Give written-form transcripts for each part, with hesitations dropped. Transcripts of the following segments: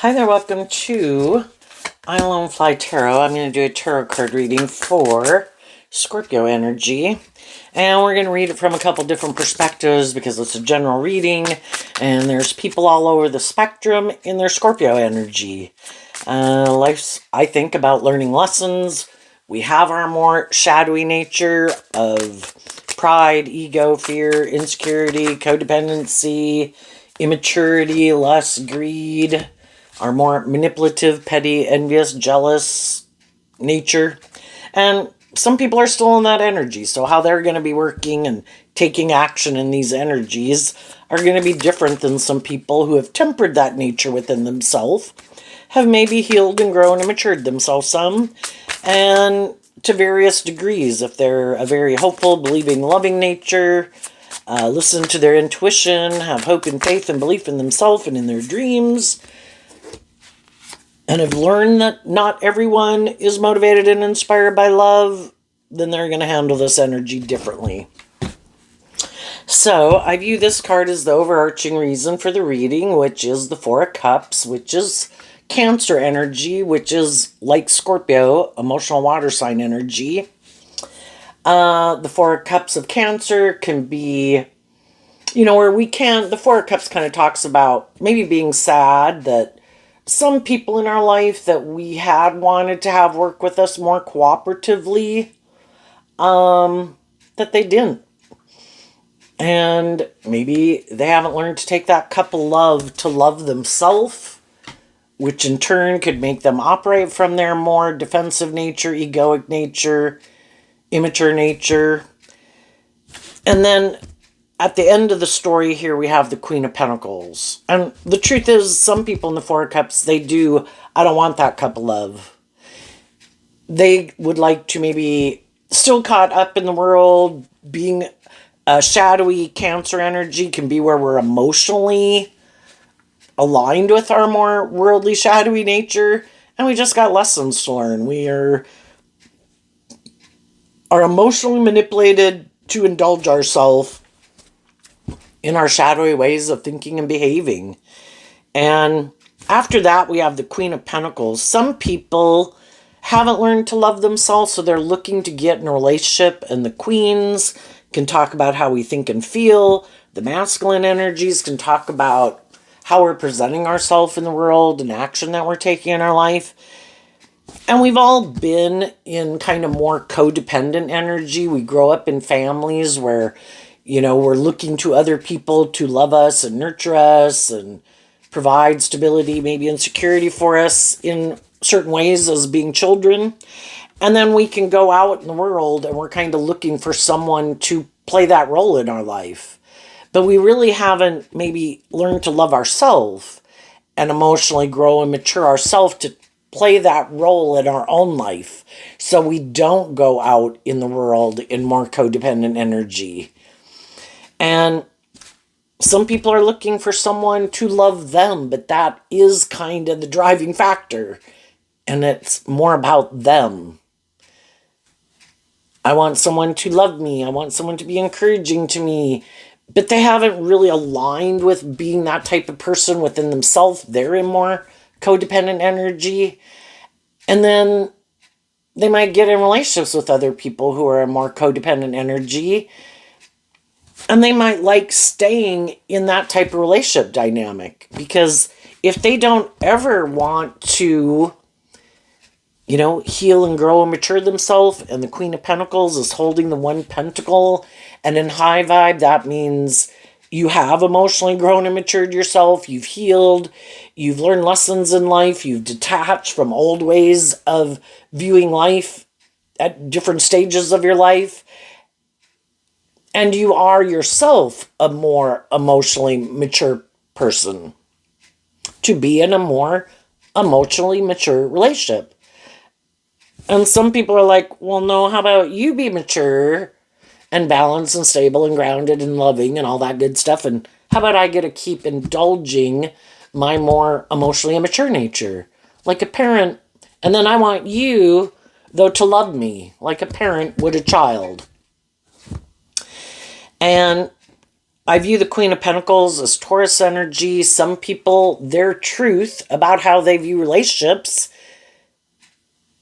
Hi there, welcome to I Alone Fly Tarot. I'm going to do a tarot card reading for Scorpio energy. And we're going to read it from a couple different perspectives because it's a general reading. And there's people all over the spectrum in their Scorpio energy. Life's, I think, about learning lessons. We have our more shadowy nature of pride, ego, fear, insecurity, codependency, immaturity, lust, greed, our more manipulative, petty, envious, jealous nature. And some people are still in that energy, so how they're going to be working and taking action in these energies are going to be different than some people who have tempered that nature within themselves, have maybe healed and grown and matured themselves some, and to various degrees. If they're a very hopeful, believing, loving nature, listen to their intuition, have hope and faith and belief in themselves and in their dreams, and have learned that not everyone is motivated and inspired by love, then they're going to handle this energy differently. So I view this card as the overarching reason for the reading, which is the Four of Cups, which is Cancer energy, which is like Scorpio, emotional water sign energy. The Four of Cups of Cancer can be, where the Four of Cups kind of talks about maybe being sad that some people in our life that we had wanted to have work with us more cooperatively, that they didn't. And maybe they haven't learned to take that cup of love to love themselves, which in turn could make them operate from their more defensive nature, egoic nature, immature nature. And then at the end of the story here, we have the Queen of Pentacles. And the truth is, some people in the Four of Cups, I don't want that cup of love. They would like to maybe still caught up in the world. Being a shadowy Cancer energy can be where we're emotionally aligned with our more worldly, shadowy nature. And we just got lessons to learn. We are emotionally manipulated to indulge ourselves in our shadowy ways of thinking and behaving. And after that, we have the Queen of Pentacles. Some people haven't learned to love themselves, so they're looking to get in a relationship, and the queens can talk about how we think and feel. The masculine energies can talk about how we're presenting ourselves in the world and action that we're taking in our life. And we've all been in kind of more codependent energy. We grow up in families where we're looking to other people to love us and nurture us and provide stability, maybe and security for us in certain ways as being children. And then we can go out in the world and we're kind of looking for someone to play that role in our life. But we really haven't maybe learned to love ourselves and emotionally grow and mature ourselves to play that role in our own life, so we don't go out in the world in more codependent energy. And some people are looking for someone to love them, but that is kind of the driving factor. And it's more about them. I want someone to love me. I want someone to be encouraging to me. But they haven't really aligned with being that type of person within themselves. They're in more codependent energy. And then they might get in relationships with other people who are in more codependent energy. And they might like staying in that type of relationship dynamic, because if they don't ever want to, heal and grow and mature themselves, and the Queen of Pentacles is holding the one pentacle, and in high vibe, that means you have emotionally grown and matured yourself, you've healed, you've learned lessons in life, you've detached from old ways of viewing life at different stages of your life. And you are yourself a more emotionally mature person to be in a more emotionally mature relationship. And some people are like, well, no, how about you be mature and balanced and stable and grounded and loving and all that good stuff? And how about I get to keep indulging my more emotionally immature nature like a parent? And then I want you, though, to love me like a parent would a child. And I view the Queen of Pentacles as Taurus energy. Some people, their truth about how they view relationships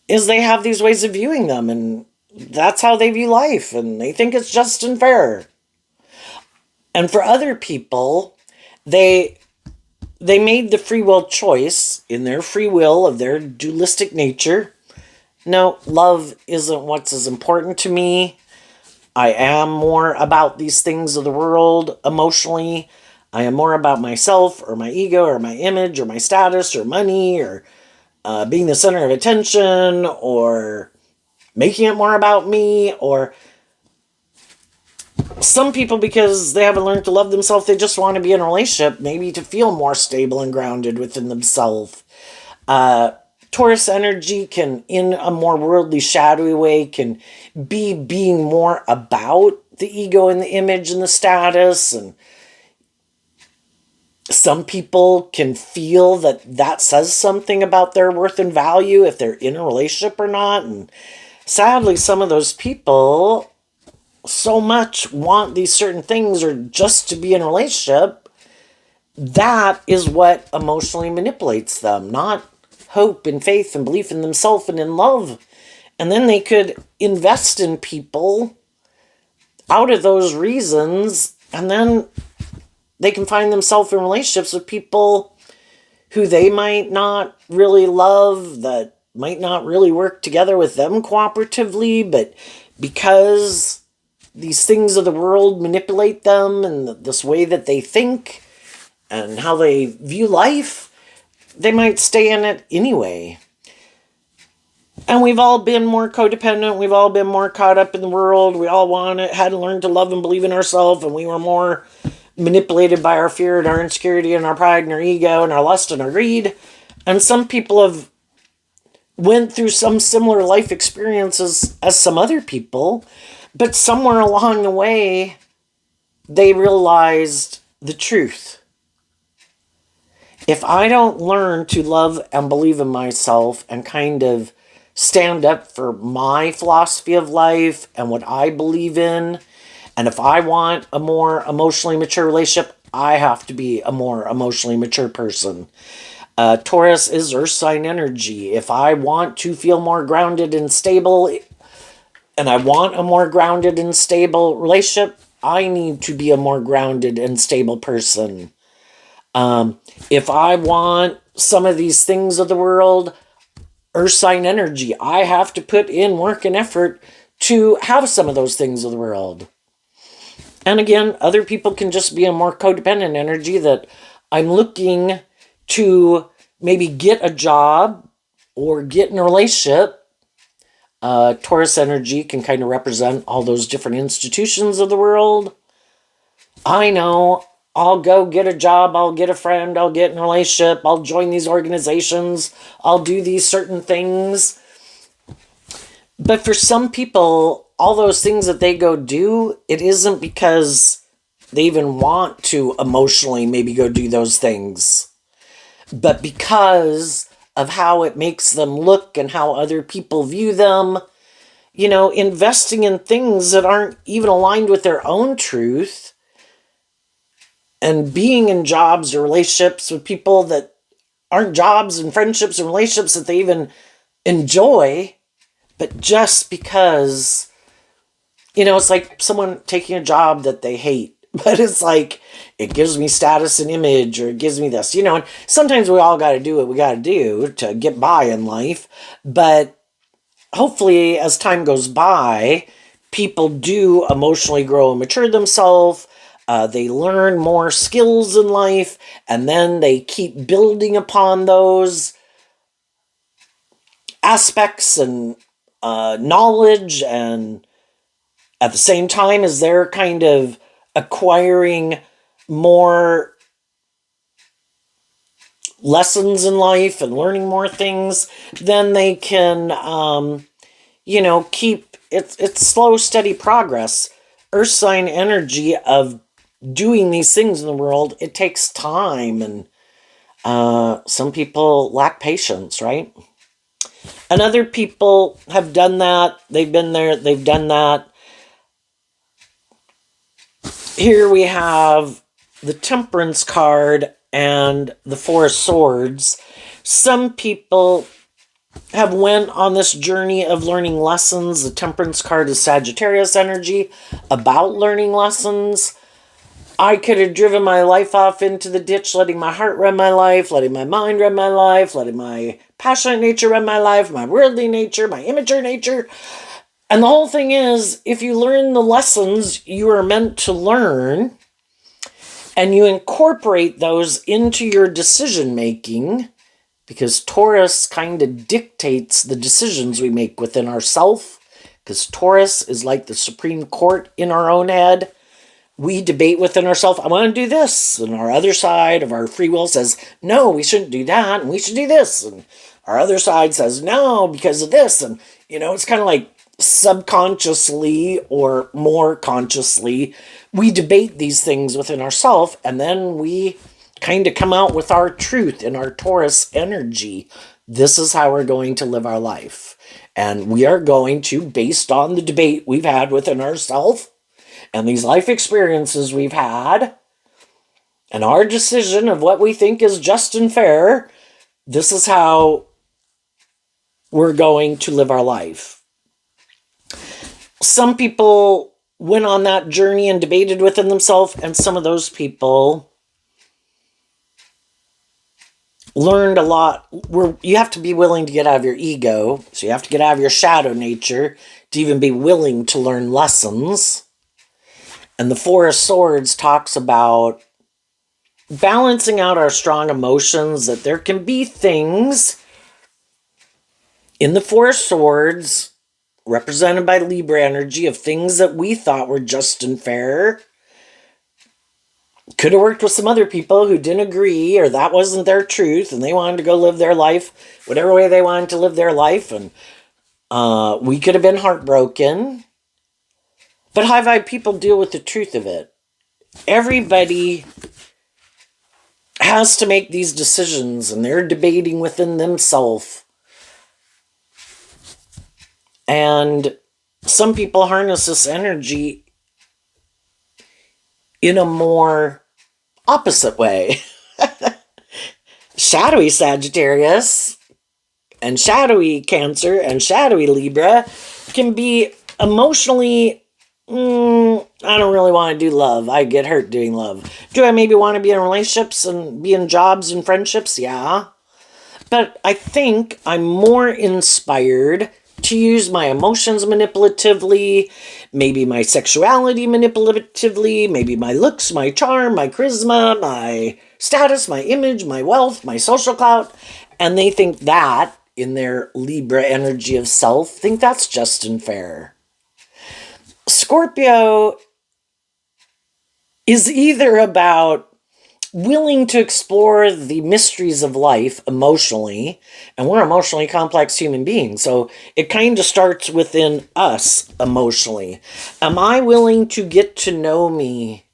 is they have these ways of viewing them, and that's how they view life, and they think it's just and fair. And for other people, they made the free will choice in their free will of their dualistic nature. No, love isn't what's as important to me. I am more about these things of the world emotionally. I am more about myself or my ego or my image or my status or money or being the center of attention or making it more about me. Or some people, because they haven't learned to love themselves, they just want to be in a relationship, maybe to feel more stable and grounded within themselves. Taurus energy can, in a more worldly, shadowy way, can be being more about the ego and the image and the status. And some people can feel that that says something about their worth and value if they're in a relationship or not. And sadly, some of those people so much want these certain things or just to be in a relationship. That is what emotionally manipulates them, not hope and faith and belief in themselves and in love. And then they could invest in people out of those reasons, and then they can find themselves in relationships with people who they might not really love, that might not really work together with them cooperatively, but because these things of the world manipulate them and this way that they think and how they view life, they might stay in it anyway. And we've all been more codependent. We've all been more caught up in the world. We all had to learn to love and believe in ourselves. And we were more manipulated by our fear and our insecurity and our pride and our ego and our lust and our greed. And some people have went through some similar life experiences as some other people. But somewhere along the way, they realized the truth. If I don't learn to love and believe in myself and kind of stand up for my philosophy of life and what I believe in, and if I want a more emotionally mature relationship, I have to be a more emotionally mature person. Taurus is earth sign energy. If I want to feel more grounded and stable, and I want a more grounded and stable relationship, I need to be a more grounded and stable person. If I want some of these things of the world, earth sign energy, I have to put in work and effort to have some of those things of the world. And again, other people can just be a more codependent energy, that I'm looking to maybe get a job or get in a relationship. Taurus energy can kind of represent all those different institutions of the world. I know I'll go get a job, I'll get a friend, I'll get in a relationship, I'll join these organizations, I'll do these certain things. But for some people, all those things that they go do, it isn't because they even want to emotionally maybe go do those things, but because of how it makes them look and how other people view them. Investing in things that aren't even aligned with their own truth, and being in jobs or relationships with people that aren't jobs and friendships and relationships that they even enjoy, but just because, it's like someone taking a job that they hate, but it's like, it gives me status and image, or it gives me this, and sometimes we all got to do what we got to do to get by in life. But hopefully, as time goes by, people do emotionally grow and mature themselves. They learn more skills in life, and then they keep building upon those aspects and knowledge, and at the same time as they're kind of acquiring more lessons in life and learning more things, then they can, keep it's slow, steady progress. Earth sign energy of doing these things in the world, it takes time, and some people lack patience, right? And other people have done that. They've been there, they've done that. Here we have the Temperance card and the Four of Swords. Some people have went on this journey of learning lessons. The Temperance card is Sagittarius energy, about learning lessons. I could have driven my life off into the ditch, letting my heart run my life, letting my mind run my life, letting my passionate nature run my life, my worldly nature, my immature nature. And the whole thing is, if you learn the lessons you are meant to learn, and you incorporate those into your decision making, because Taurus kind of dictates the decisions we make within ourselves, because Taurus is like the Supreme Court in our own head. We debate within ourselves, I want to do this, and our other side of our free will says, no, we shouldn't do that, and we should do this, and our other side says, no, because of this, and, it's kind of like subconsciously or more consciously, we debate these things within ourselves, and then we kind of come out with our truth in our Taurus energy. This is how we're going to live our life. And we are going to, based on the debate we've had within ourselves, and these life experiences we've had, and our decision of what we think is just and fair, this is how we're going to live our life. Some people went on that journey and debated within themselves, and some of those people learned a lot. You have to be willing to get out of your ego, so you have to get out of your shadow nature to even be willing to learn lessons. And the Four of Swords talks about balancing out our strong emotions, that there can be things in the Four of Swords, represented by Libra energy, of things that we thought were just and fair. Could have worked with some other people who didn't agree, or that wasn't their truth, and they wanted to go live their life whatever way they wanted to live their life, and we could have been heartbroken. But high vibe people deal with the truth of it. Everybody has to make these decisions, and they're debating within themselves. And some people harness this energy in a more opposite way. Shadowy Sagittarius and shadowy Cancer and shadowy Libra can be emotionally, I don't really want to do love. I get hurt doing love. Do I maybe want to be in relationships and be in jobs and friendships? Yeah. But I think I'm more inspired to use my emotions manipulatively, maybe my sexuality manipulatively, maybe my looks, my charm, my charisma, my status, my image, my wealth, my social clout. And they think that, in their Libra energy of self, think that's just and fair. Scorpio is either about willing to explore the mysteries of life emotionally, and we're emotionally complex human beings, so it kind of starts within us emotionally. Am I willing to get to know me?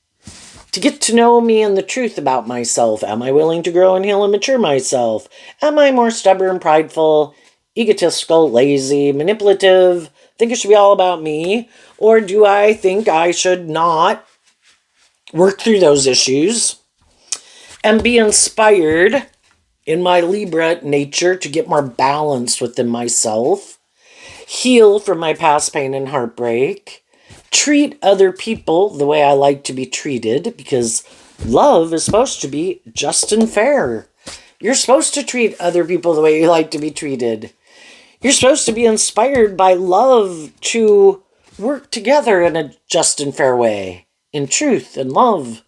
To get to know me and the truth about myself? Am I willing to grow and heal and mature myself? Am I more stubborn, prideful, egotistical, lazy, manipulative, think it should be all about me? Or do I think I should not work through those issues and be inspired in my Libra nature to get more balanced within myself, heal from my past pain and heartbreak, treat other people the way I like to be treated, because love is supposed to be just and fair. You're supposed to treat other people the way you like to be treated. You're supposed to be inspired by love to work together in a just and fair way, in truth and love,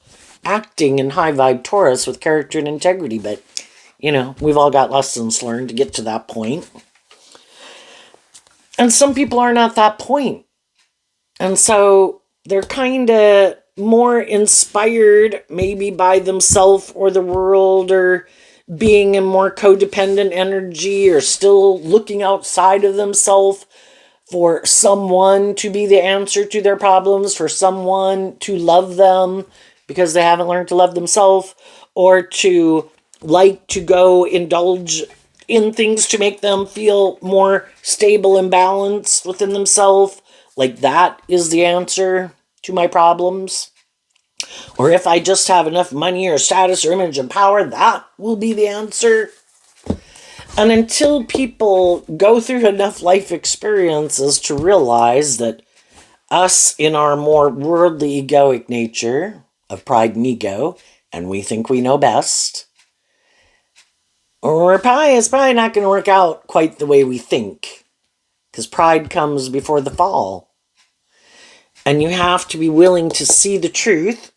acting in high vibe Taurus with character and integrity. But, we've all got lessons learned to get to that point. And some people aren't at that point. And so they're kind of more inspired maybe by themselves or the world, or being in more codependent energy, or still looking outside of themselves for someone to be the answer to their problems, for someone to love them because they haven't learned to love themselves, or to like to go indulge in things to make them feel more stable and balanced within themselves. Like that is the answer to my problems. Or if I just have enough money or status or image and power, that will be the answer. And until people go through enough life experiences to realize that us in our more worldly egoic nature of pride and ego, and we think we know best, or it's probably not going to work out quite the way we think. Because pride comes before the fall. And you have to be willing to see the truth.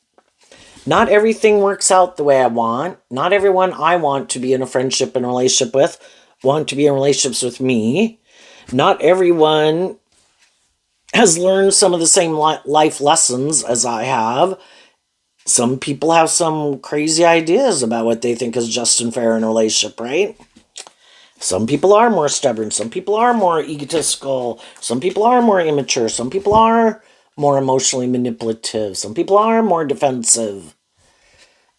Not everything works out the way I want. Not everyone I want to be in a friendship and relationship with want to be in relationships with me. Not everyone has learned some of the same life lessons as I have. Some people have some crazy ideas about what they think is just and fair in a relationship, right? Some people are more stubborn. Some people are more egotistical. Some people are more immature. Some people are more emotionally manipulative. Some people are more defensive.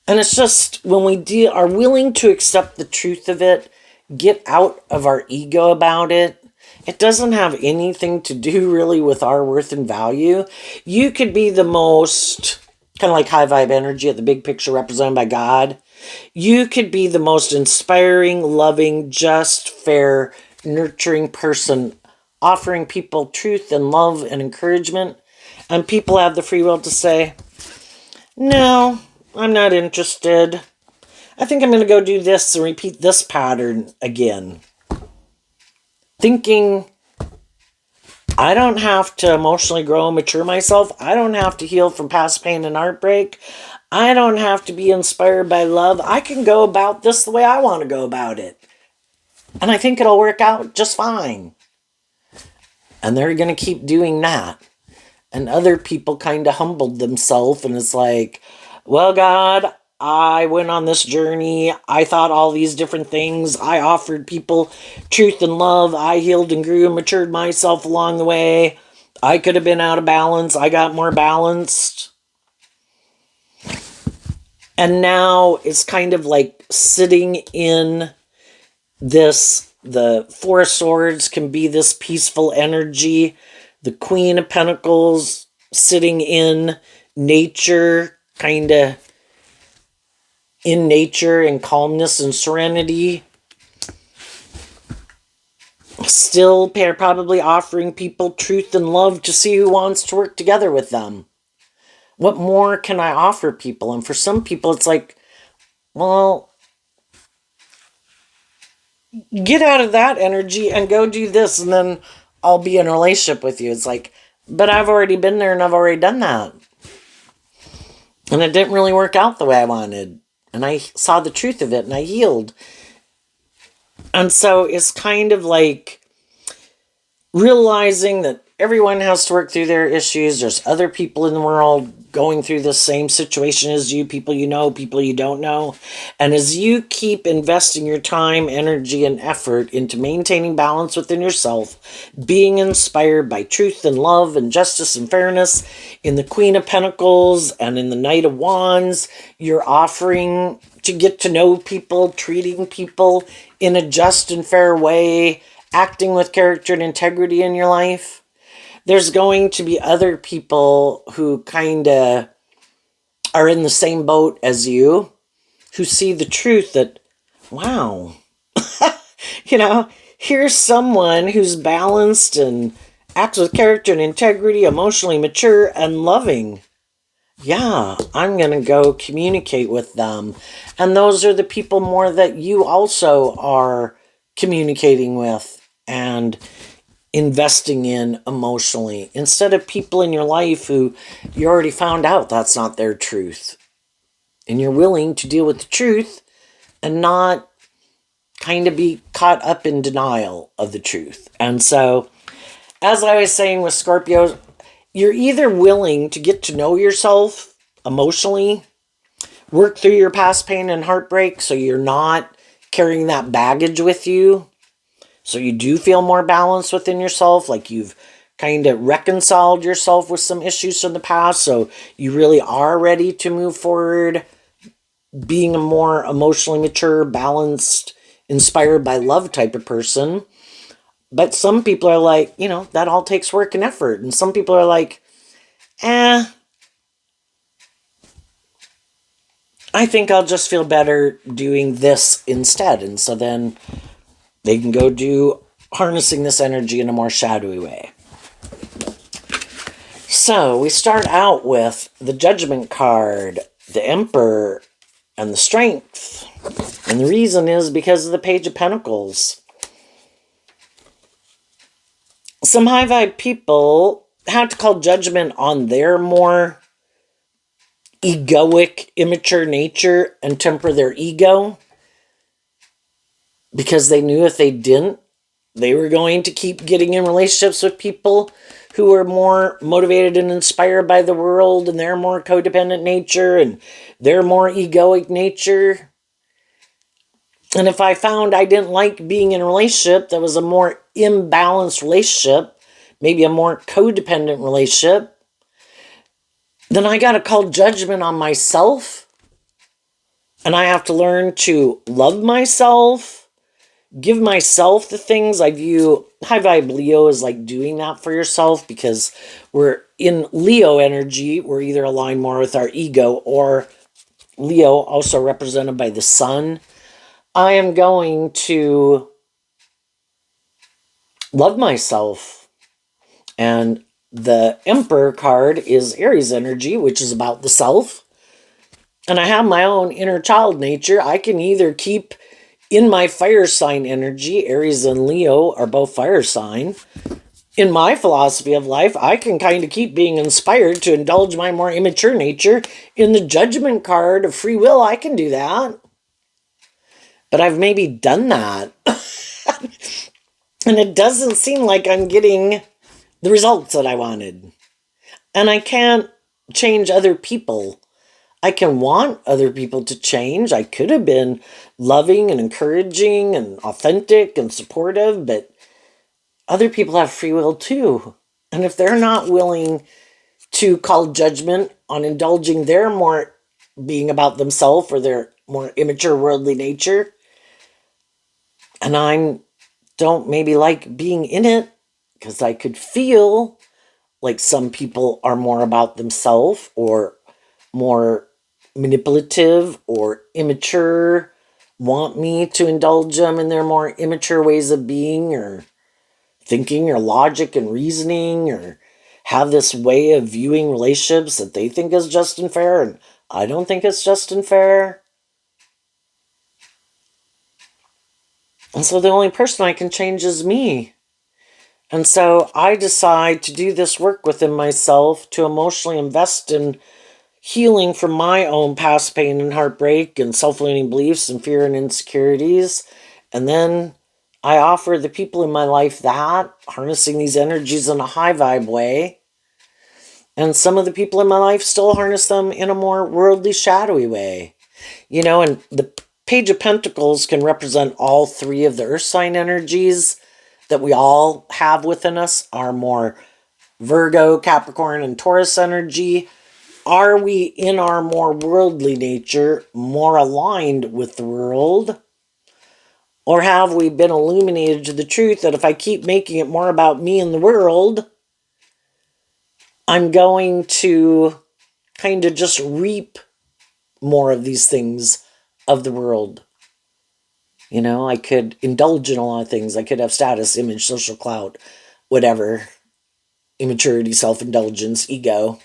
And it's just when we are willing to accept the truth of it, get out of our ego about it, it doesn't have anything to do really with our worth and value. You could be the most, kind of like high vibe energy at the big picture represented by God. You could be the most inspiring, loving, just, fair, nurturing person, offering people truth and love and encouragement. And people have the free will to say, no, I'm not interested. I think I'm going to go do this and repeat this pattern again. Thinking, I don't have to emotionally grow and mature myself. I don't have to heal from past pain and heartbreak. I don't have to be inspired by love. I can go about this the way I want to go about it. And I think it'll work out just fine. And they're going to keep doing that. And other people kind of humbled themselves, and it's like, well, God, I went on this journey. I thought all these different things. I offered people truth and love. I healed and grew and matured myself along the way. I could have been out of balance. I got more balanced. And now it's kind of like sitting in this, the Four of Swords can be this peaceful energy. The Queen of Pentacles sitting in nature, kind of in nature and calmness and serenity. Still probably offering people truth and love to see who wants to work together with them. What more can I offer people? And for some people, it's like, well, get out of that energy and go do this, and then I'll be in a relationship with you. It's like, but I've already been there and I've already done that. And it didn't really work out the way I wanted. And I saw the truth of it and I healed. And so it's kind of like realizing that everyone has to work through their issues. There's other people in the world going through the same situation as you, people you know, people you don't know. And as you keep investing your time, energy, and effort into maintaining balance within yourself, being inspired by truth and love and justice and fairness in the Queen of Pentacles and in the Knight of Wands, you're offering to get to know people, treating people in a just and fair way, acting with character and integrity in your life. There's going to be other people who kind of are in the same boat as you, who see the truth that, wow, here's someone who's balanced and acts with character and integrity, emotionally mature and loving. Yeah, I'm going to go communicate with them. And those are the people more that you also are communicating with and investing in emotionally, instead of people in your life who you already found out that's not their truth. And you're willing to deal with the truth and not kind of be caught up in denial of the truth. And so, as I was saying with Scorpio, you're either willing to get to know yourself emotionally, work through your past pain and heartbreak so you're not carrying that baggage with you, so you do feel more balanced within yourself, like you've kind of reconciled yourself with some issues from the past, so you really are ready to move forward, being a more emotionally mature, balanced, inspired by love type of person. But some people are like, that all takes work and effort. And some people are like, I think I'll just feel better doing this instead. And so then they can go do harnessing this energy in a more shadowy way. So we start out with the Judgment card, the Emperor, and the Strength. And the reason is because of the Page of Pentacles. Some high vibe people have to call judgment on their more egoic, immature nature and temper their ego, because they knew if they didn't, they were going to keep getting in relationships with people who were more motivated and inspired by the world and their more codependent nature and their more egoic nature. And if I found I didn't like being in a relationship that was a more imbalanced relationship, maybe a more codependent relationship, then I got to call judgment on myself. And I have to learn to love myself, give myself the things. I view high vibe Leo as like doing that for yourself, because we're in Leo energy. We're either aligned more with our ego, or Leo, also represented by the sun. I am going to love myself. And the Emperor card is Aries energy, which is about the self. And I have my own inner child nature. I can either keep in my fire sign energy. Aries and Leo are both fire sign. In my philosophy of life, I can kind of keep being inspired to indulge my more immature nature. In the Judgment card of free will, I can do that. But I've maybe done that. And it doesn't seem like I'm getting the results that I wanted. And I can't change other people. I can want other people to change. I could have been loving and encouraging and authentic and supportive, but other people have free will too. And if they're not willing to call judgment on indulging their more being about themselves or their more immature worldly nature, and I don't maybe like being in it, because I could feel like some people are more about themselves or more manipulative or immature, want me to indulge them in their more immature ways of being or thinking or logic and reasoning, or have this way of viewing relationships that they think is just and fair and I don't think it's just and fair. And so the only person I can change is me. And so I decide to do this work within myself, to emotionally invest in healing from my own past pain and heartbreak and self-limiting beliefs and fear and insecurities. And then I offer the people in my life that, harnessing these energies in a high vibe way. And some of the people in my life still harness them in a more worldly, shadowy way. You know, and the Page of Pentacles can represent all three of the earth sign energies that we all have within us, our more Virgo, Capricorn, and Taurus energy. Are we in our more worldly nature, more aligned with the world? Or have we been illuminated to the truth that if I keep making it more about me and the world, I'm going to kind of just reap more of these things of the world? You know, I could indulge in a lot of things. I could have status, image, social clout, whatever, immaturity, self-indulgence, ego.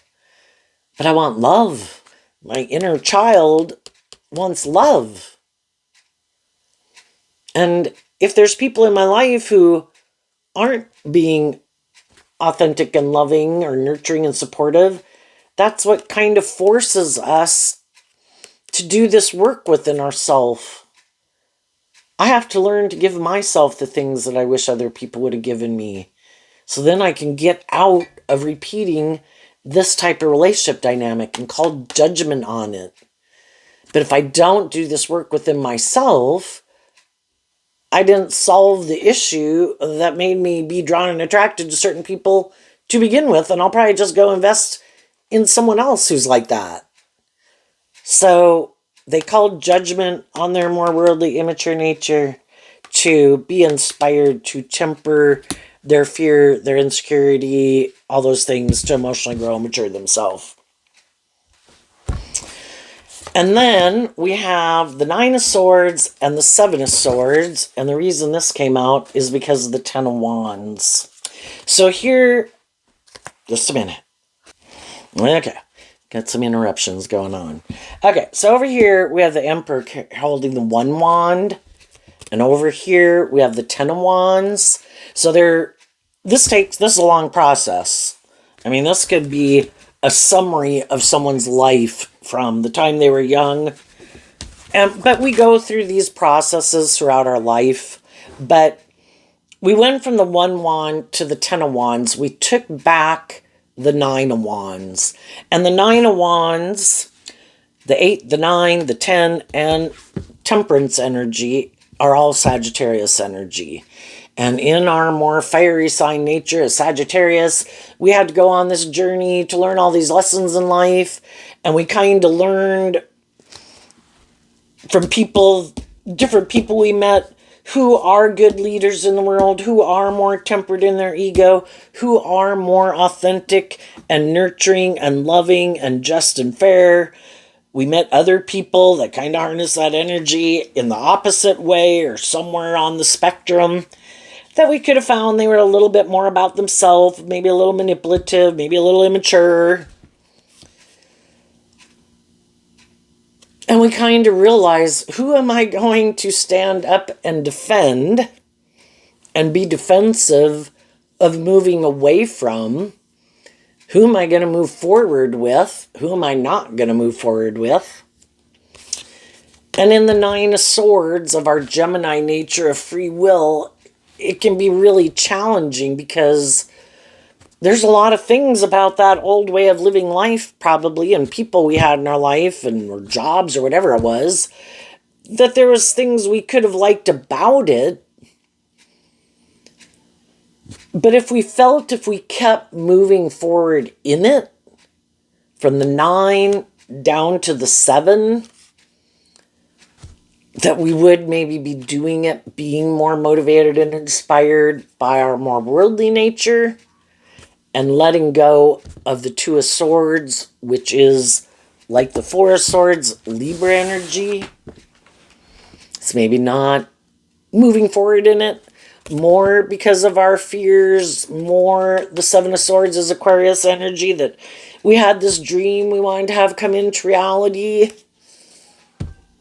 But I want love. My inner child wants love. And if there's people in my life who aren't being authentic and loving or nurturing and supportive, that's what kind of forces us to do this work within ourselves. I have to learn to give myself the things that I wish other people would have given me. So then I can get out of repeating this type of relationship dynamic and call judgment on it. But if I don't do this work within myself, I didn't solve the issue that made me be drawn and attracted to certain people to begin with, and I'll probably just go invest in someone else who's like that. So they called judgment on their more worldly, immature nature to be inspired to temper their fear, their insecurity, all those things, to emotionally grow and mature themselves. And then we have the Nine of Swords and the Seven of Swords. And the reason this came out is because of the Ten of Wands. So here, just a minute. Okay, got some interruptions going on. Okay, so over here we have the Emperor holding the one wand. And over here we have the Ten of Wands. So this is a long process. I mean, this could be a summary of someone's life from the time they were young. But we go through these processes throughout our life. But we went from the one wand to the Ten of Wands. We took back the Nine of Wands. And the Nine of Wands, the 8, the 9, the 10, and Temperance energy are all Sagittarius energy. And in our more fiery sign nature as Sagittarius, we had to go on this journey to learn all these lessons in life. And we kind of learned from different people we met, who are good leaders in the world, who are more tempered in their ego, who are more authentic and nurturing and loving and just and fair. We met other people that kind of harness that energy in the opposite way or somewhere on the spectrum that we could have found they were a little bit more about themselves, maybe a little manipulative, maybe a little immature. And we kind of realize, who am I going to stand up and defend and be defensive of moving away from? Who am I going to move forward with? Who am I not going to move forward with? And in the Nine of Swords of our Gemini nature of free will, it can be really challenging because there's a lot of things about that old way of living life, probably, and people we had in our life and or jobs or whatever it was, that there was things we could have liked about it. But if we kept moving forward in it, from the 9 down to the 7, that we would maybe be doing it, being more motivated and inspired by our more worldly nature, and letting go of the Two of Swords, which is like the Four of Swords, Libra energy. It's maybe not moving forward in it more because of our fears, more the Seven of Swords is Aquarius energy, that we had this dream we wanted to have come into reality.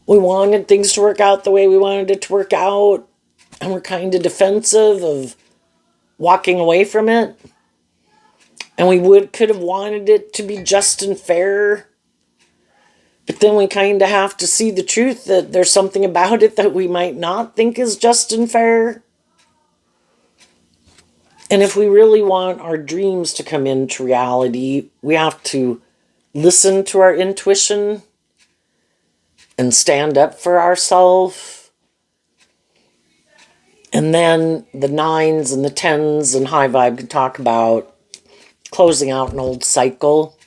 We wanted things to work out the way we wanted it to work out, and we're kind of defensive of walking away from it. And we could have wanted it to be just and fair. But then we kind of have to see the truth that there's something about it that we might not think is just and fair. And if we really want our dreams to come into reality, we have to listen to our intuition and stand up for ourselves. And then the 9s and the 10s and high vibe can talk about closing out an old cycle.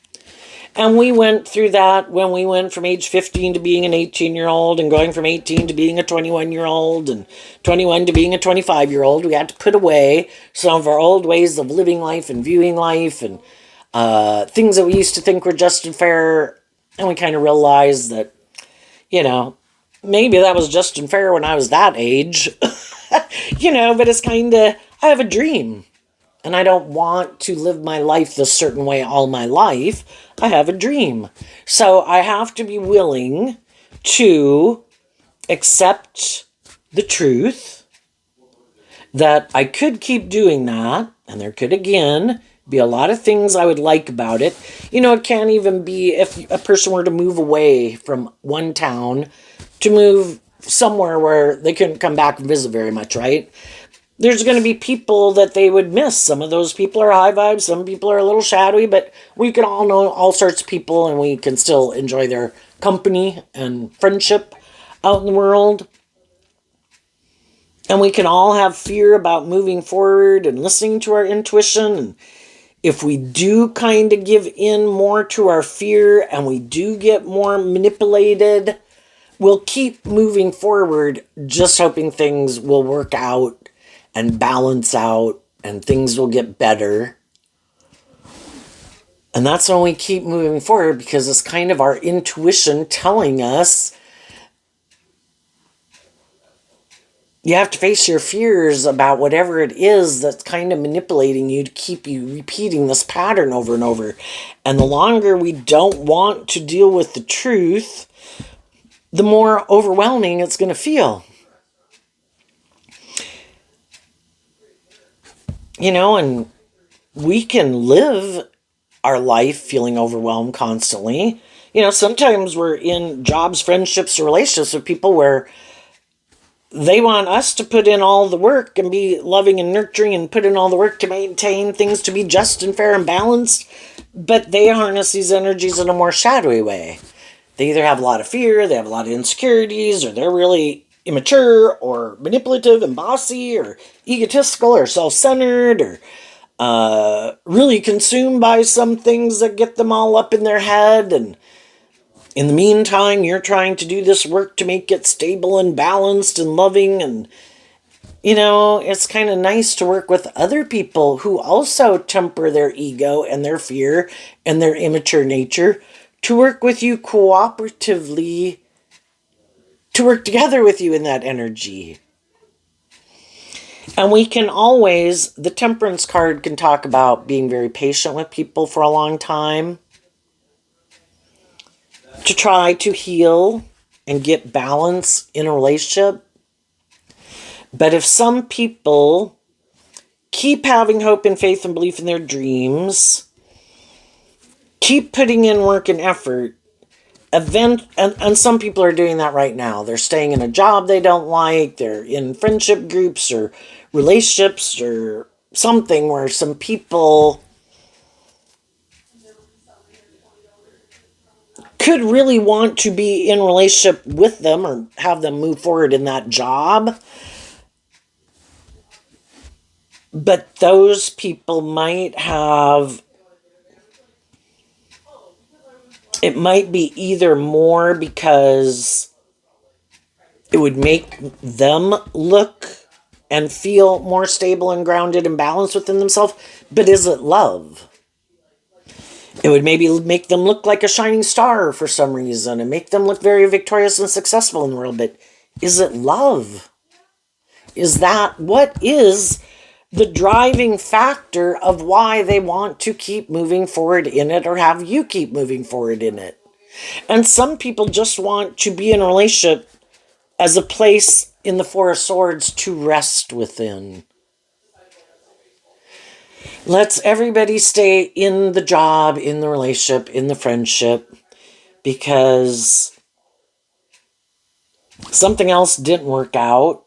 And we went through that when we went from age 15 to being an 18-year-old and going from 18 to being a 21-year-old and 21 to being a 25-year-old. We had to put away some of our old ways of living life and viewing life and things that we used to think were just and fair. And we kind of realized that, maybe that was just and fair when I was that age. But it's kind of, I have a dream. And I don't want to live my life this certain way all my life. I have a dream. So I have to be willing to accept the truth that I could keep doing that. And there could, again, be a lot of things I would like about it. It can't even be if a person were to move away from one town to move somewhere where they couldn't come back and visit very much, right? There's going to be people that they would miss. Some of those people are high vibes. Some people are a little shadowy, but we can all know all sorts of people and we can still enjoy their company and friendship out in the world. And we can all have fear about moving forward and listening to our intuition. And if we do kind of give in more to our fear and we do get more manipulated, we'll keep moving forward just hoping things will work out and balance out and things will get better. And that's when we keep moving forward, because it's kind of our intuition telling us you have to face your fears about whatever it is that's kind of manipulating you to keep you repeating this pattern over and over. And the longer we don't want to deal with the truth, the more overwhelming it's going to feel. And we can live our life feeling overwhelmed constantly. Sometimes we're in jobs, friendships, or relationships with people where they want us to put in all the work and be loving and nurturing and put in all the work to maintain things to be just and fair and balanced, but they harness these energies in a more shadowy way. They either have a lot of fear, they have a lot of insecurities, or they're really immature or manipulative and bossy or egotistical or self-centered or really consumed by some things that get them all up in their head. And in the meantime, you're trying to do this work to make it stable and balanced and loving. And, it's kind of nice to work with other people who also temper their ego and their fear and their immature nature to work with you cooperatively, to work together with you in that energy. And we can always, the Temperance card can talk about being very patient with people for a long time, to try to heal and get balance in a relationship. But if some people keep having hope and faith and belief in their dreams, keep putting in work and effort, and some people are doing that right now. They're staying in a job they don't like, they're in friendship groups or relationships or something where some people could really want to be in relationship with them or have them move forward in that job. But those people might have, it might be either more because it would make them look and feel more stable and grounded and balanced within themselves. But is it love? It would maybe make them look like a shining star for some reason and make them look very victorious and successful in the world. But is it love? Is that what is the driving factor of why they want to keep moving forward in it or have you keep moving forward in it? And some people just want to be in a relationship as a place in the Four of Swords to rest within. Let's everybody stay in the job, in the relationship, in the friendship, because something else didn't work out.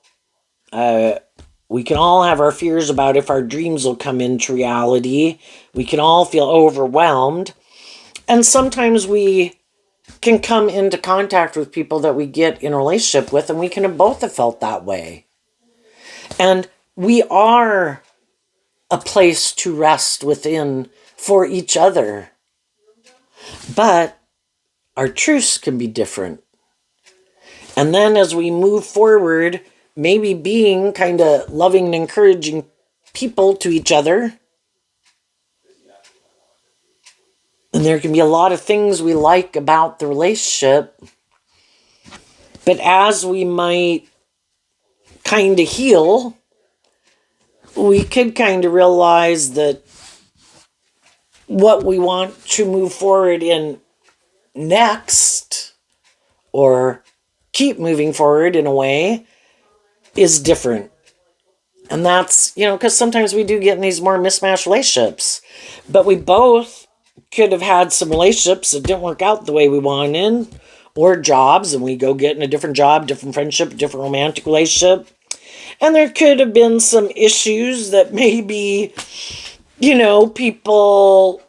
We can all have our fears about if our dreams will come into reality. We can all feel overwhelmed. And sometimes we can come into contact with people that we get in a relationship with, and we can have both have felt that way. And we are a place to rest within for each other. But our truths can be different. And then as we move forward, maybe being kind of loving and encouraging people to each other. And there can be a lot of things we like about the relationship. But as we might kind of heal, we could kind of realize that what we want to move forward in next, or keep moving forward in a way, is different. And that's, because sometimes we do get in these more mismatched relationships. But we both could have had some relationships that didn't work out the way we wanted, or jobs, and we go get in a different job, different friendship, different romantic relationship. And there could have been some issues that maybe, people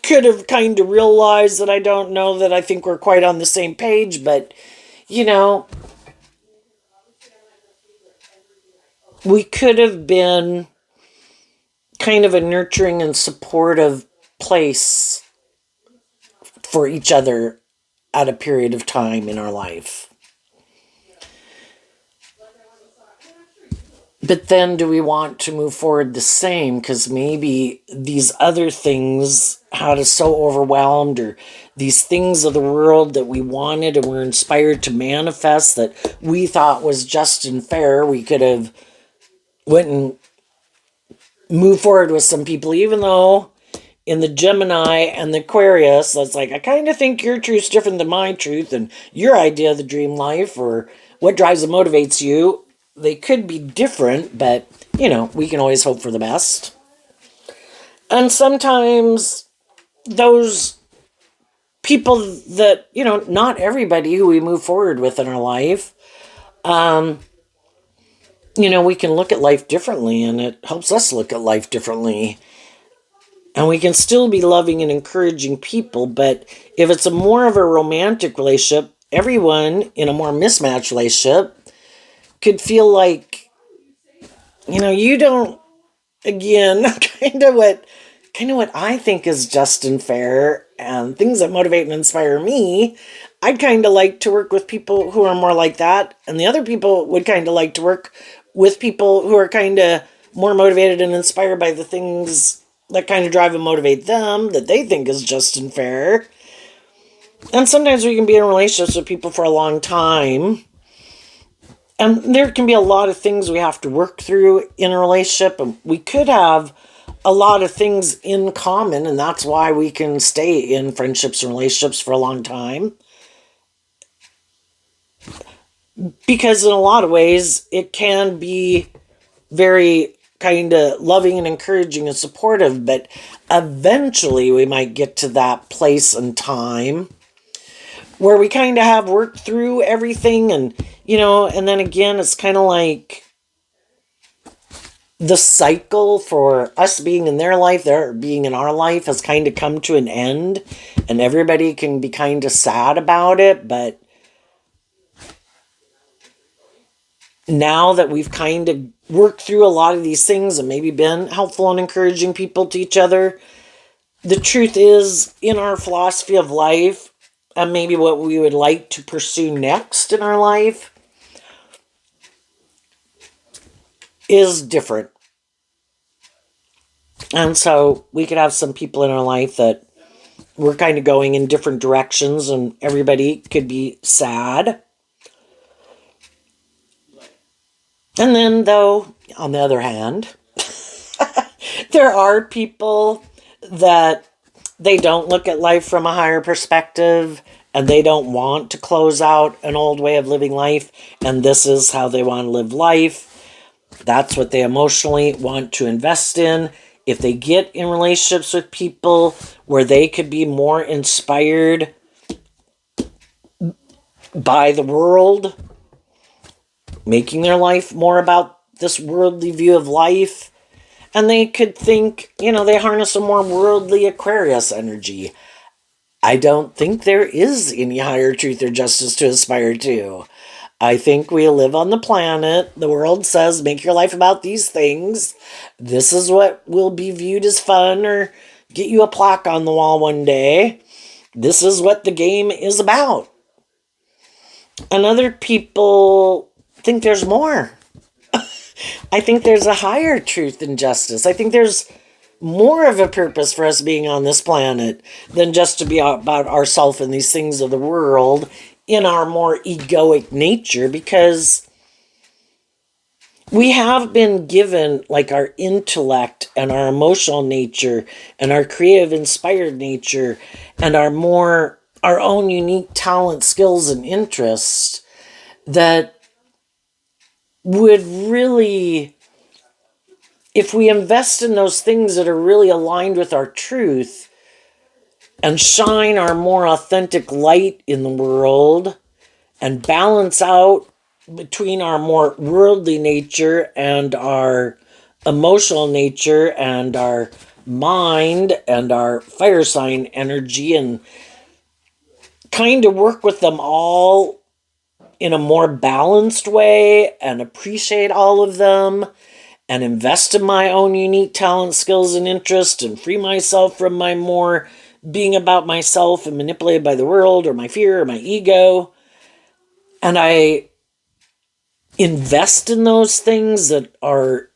could have kind of realized that I don't know that I think we're quite on the same page, but, we could have been kind of a nurturing and supportive place for each other at a period of time in our life. But then do we want to move forward the same? Because maybe these other things had us so overwhelmed, or these things of the world that we wanted and were inspired to manifest that we thought was just and fair, we could have went and moved forward with some people, even though in the Gemini and the Aquarius, that's like, I kind of think your truth's different than my truth, and your idea of the dream life or what drives and motivates you, they could be different, but, we can always hope for the best. And sometimes those people that, not everybody who we move forward with in our life, we can look at life differently, and it helps us look at life differently. And we can still be loving and encouraging people, but if it's a more of a romantic relationship, everyone in a more mismatched relationship could feel like, you don't, again, kind of what I think is just and fair, and things that motivate and inspire me. I'd kind of like to work with people who are more like that, and the other people would kind of like to work with people who are kind of more motivated and inspired by the things that kind of drive and motivate them, that they think is just and fair. And sometimes we can be in relationships with people for a long time, and there can be a lot of things we have to work through in a relationship, and we could have a lot of things in common, and that's why we can stay in friendships and relationships for a long time. Because in a lot of ways, it can be very kind of loving and encouraging and supportive, but eventually we might get to that place and time where we kind of have worked through everything, and and then again, it's kind of like the cycle for us being in their life, their being in our life, has kind of come to an end, and everybody can be kind of sad about it. But now that we've kind of worked through a lot of these things and maybe been helpful and encouraging people to each other, the truth is, in our philosophy of life, and maybe what we would like to pursue next in our life, is different. And so we could have some people in our life that we're kind of going in different directions, and everybody could be sad. And then, though, on the other hand, there are people that they don't look at life from a higher perspective, and they don't want to close out an old way of living life, and this is how they want to live life. That's what they emotionally want to invest in. If they get in relationships with people where they could be more inspired by the world, making their life more about this worldly view of life, and they could think, they harness a more worldly Aquarius energy. I don't think there is any higher truth or justice to aspire to. I think we live on the planet. The world says, make your life about these things. This is what will be viewed as fun or get you a plaque on the wall one day. This is what the game is about. And other people think there's more. I think there's a higher truth and justice. I think there's more of a purpose for us being on this planet than just to be about ourselves and these things of the world in our more egoic nature, because we have been given like our intellect and our emotional nature and our creative inspired nature and our own unique talent, skills, and interests that would really, if we invest in those things that are really aligned with our truth and shine our more authentic light in the world and balance out between our more worldly nature and our emotional nature and our mind and our fire sign energy, and kind of work with them all in a more balanced way and appreciate all of them and invest in my own unique talent, skills, and interests, and free myself from my more being about myself and manipulated by the world or my fear or my ego. And I invest in those things that are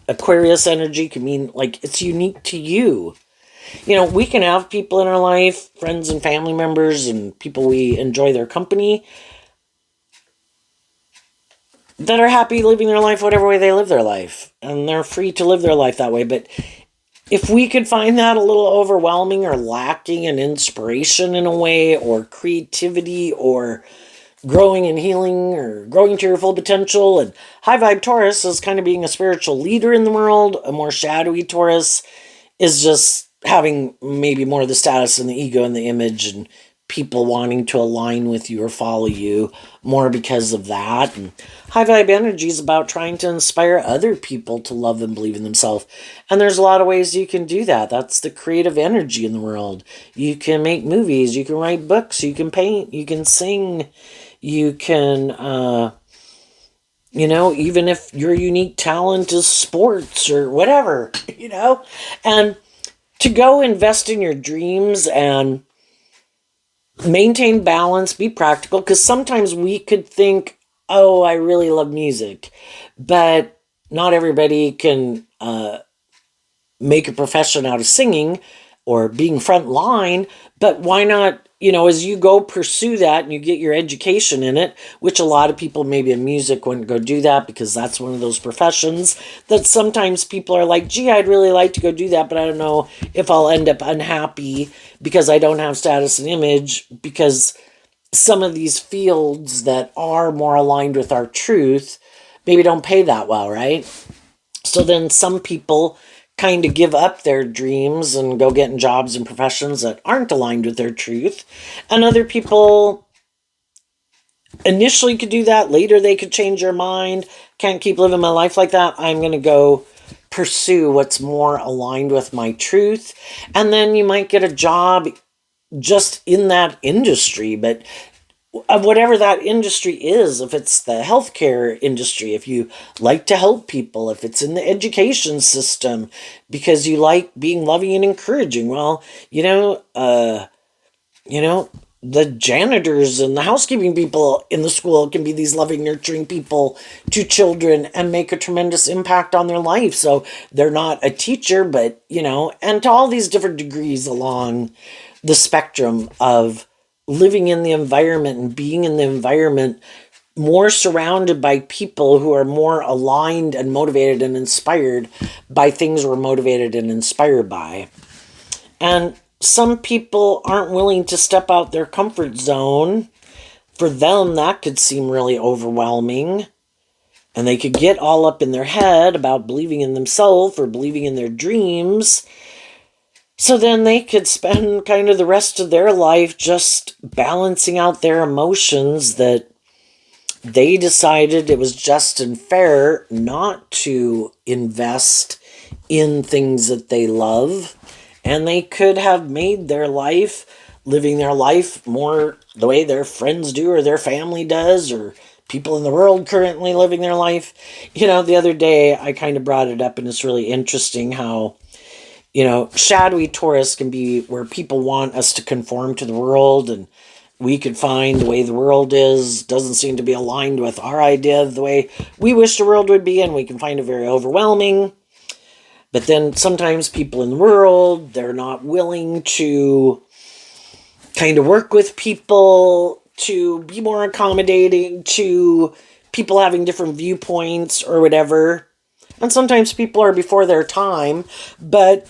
Aquarius energy can mean like it's unique to you. You know, we can have people in our life, friends and family members and people we enjoy their company that are happy living their life whatever way they live their life. And they're free to live their life that way. But if we could find that a little overwhelming or lacking in inspiration in a way, or creativity, or growing and healing, or growing to your full potential, and high vibe Taurus is kind of being a spiritual leader in the world, a more shadowy Taurus is just having maybe more of the status and the ego and the image and people wanting to align with you or follow you more because of that. And high vibe energy is about trying to inspire other people to love and believe in themselves. And there's a lot of ways you can do that. That's the creative energy in the world. You can make movies, you can write books, you can paint, you can sing, you can, even if your unique talent is sports or whatever, and to go invest in your dreams and maintain balance, be practical, because sometimes we could think, oh, I really love music, but not everybody can make a profession out of singing or being front line. But why not, as you go pursue that and you get your education in it, which a lot of people maybe in music wouldn't go do that because that's one of those professions that sometimes people are like, gee, I'd really like to go do that, but I don't know if I'll end up unhappy because I don't have status and image, because some of these fields that are more aligned with our truth maybe don't pay that well, right? So then some people kind of give up their dreams and go get in jobs and professions that aren't aligned with their truth. And other people initially could do that. Later they could change their mind. Can't keep living my life like that. I'm going to go pursue what's more aligned with my truth. And then you might get a job just in that industry, but of whatever that industry is, if it's the healthcare industry, if you like to help people, if it's in the education system, because you like being loving and encouraging, well, the janitors and the housekeeping people in the school can be these loving, nurturing people to children and make a tremendous impact on their life. So they're not a teacher, but, and to all these different degrees along the spectrum of living in the environment and being in the environment, more surrounded by people who are more aligned and motivated and inspired by things we're motivated and inspired by. And some people aren't willing to step out their comfort zone. For them, that could seem really overwhelming. And they could get all up in their head about believing in themselves or believing in their dreams. So then they could spend kind of the rest of their life just balancing out their emotions that they decided it was just and fair not to invest in things that they love. And they could have made their life, living their life more the way their friends do or their family does or people in the world currently living their life. The other day I kind of brought it up, and it's really interesting how shadowy Taurus can be where people want us to conform to the world, and we could find the way the world is doesn't seem to be aligned with our idea of the way we wish the world would be, and we can find it very overwhelming. But then sometimes people in the world, they're not willing to kind of work with people, to be more accommodating to people having different viewpoints or whatever. And sometimes people are before their time, but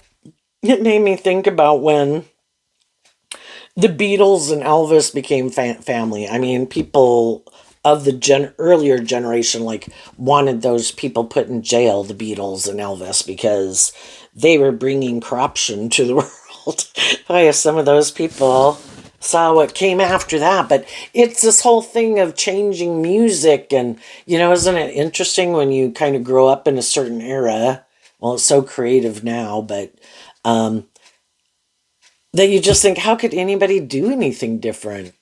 it made me think about when the Beatles and Elvis became family. I mean, people of the earlier generation wanted those people put in jail, the Beatles and Elvis, because they were bringing corruption to the world. I guess some of those people saw what came after that, but it's this whole thing of changing music, and isn't it interesting when you kind of grow up in a certain era? Well, it's so creative now, but that you just think, how could anybody do anything different?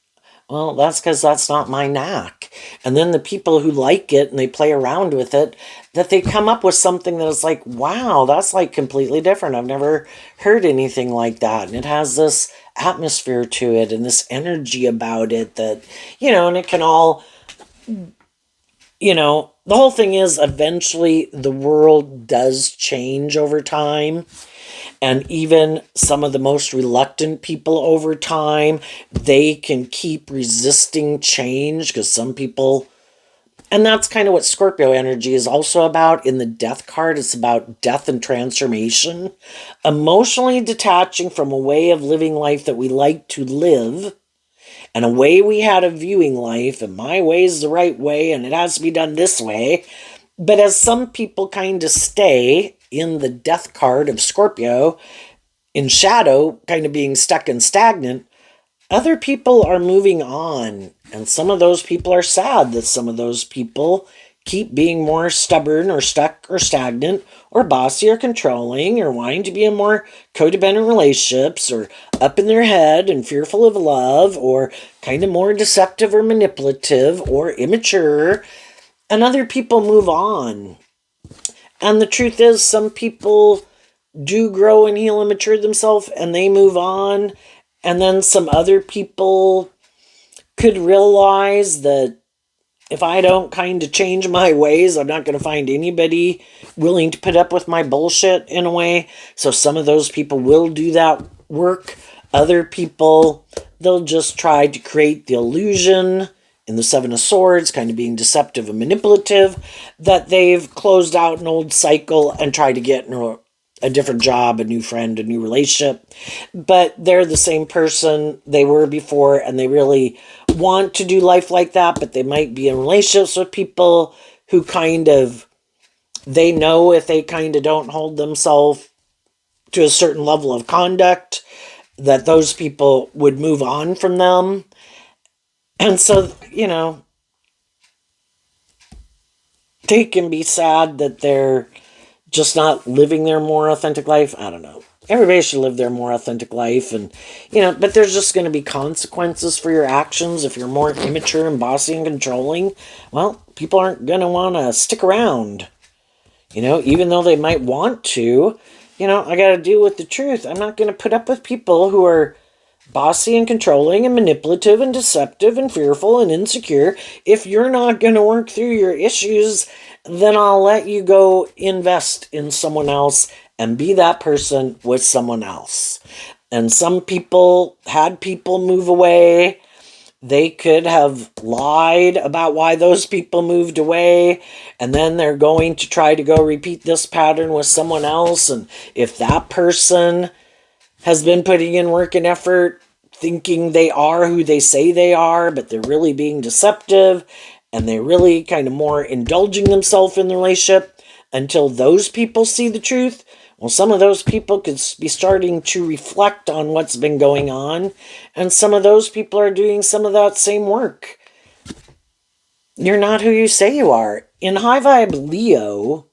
Well, that's because that's not my knack. And then the people who like it and they play around with it, that they come up with something that is like, wow, that's completely different. I've never heard anything like that. And it has this atmosphere to it and this energy about it that, and it can all The whole thing is eventually the world does change over time. And even some of the most reluctant people over time, they can keep resisting change because some people, and that's kind of what Scorpio energy is also about in the death card. It's about death and transformation, emotionally detaching from a way of living life that we like to live and a way we had of viewing life, and my way is the right way and it has to be done this way. But as some people kind of stay in the death card of Scorpio, in shadow, kind of being stuck and stagnant, other people are moving on. And some of those people are sad that some of those people keep being more stubborn or stuck or stagnant or bossy or controlling or wanting to be in more codependent relationships or up in their head and fearful of love or kind of more deceptive or manipulative or immature. And other people move on. And the truth is, some people do grow and heal and mature themselves and they move on. And then some other people could realize that if I don't kind of change my ways, I'm not going to find anybody willing to put up with my bullshit in a way. So some of those people will do that work. Other people, they'll just try to create the illusion in the Seven of Swords, kind of being deceptive and manipulative, that they've closed out an old cycle and try to get a different job, a new friend, a new relationship. But they're the same person they were before, and they really want to do life like that, but they might be in relationships with people who they know if they kind of don't hold themselves to a certain level of conduct, that those people would move on from them. And so, they can be sad that they're just not living their more authentic life. I don't know. Everybody should live their more authentic life. And, but there's just going to be consequences for your actions. If you're more immature and bossy and controlling, well, people aren't going to want to stick around. Even though they might want to, I got to deal with the truth. I'm not going to put up with people who are bossy and controlling and manipulative and deceptive and fearful and insecure. If you're not going to work through your issues, then I'll let you go invest in someone else and be that person with someone else. And some people had people move away. They could have lied about why those people moved away, and then they're going to try to go repeat this pattern with someone else. And if that person has been putting in work and effort, thinking they are who they say they are, but they're really being deceptive, and they really kind of more indulging themselves in the relationship until those people see the truth. Well, some of those people could be starting to reflect on what's been going on, and some of those people are doing some of that same work. You're not who you say you are. In high vibe Leo,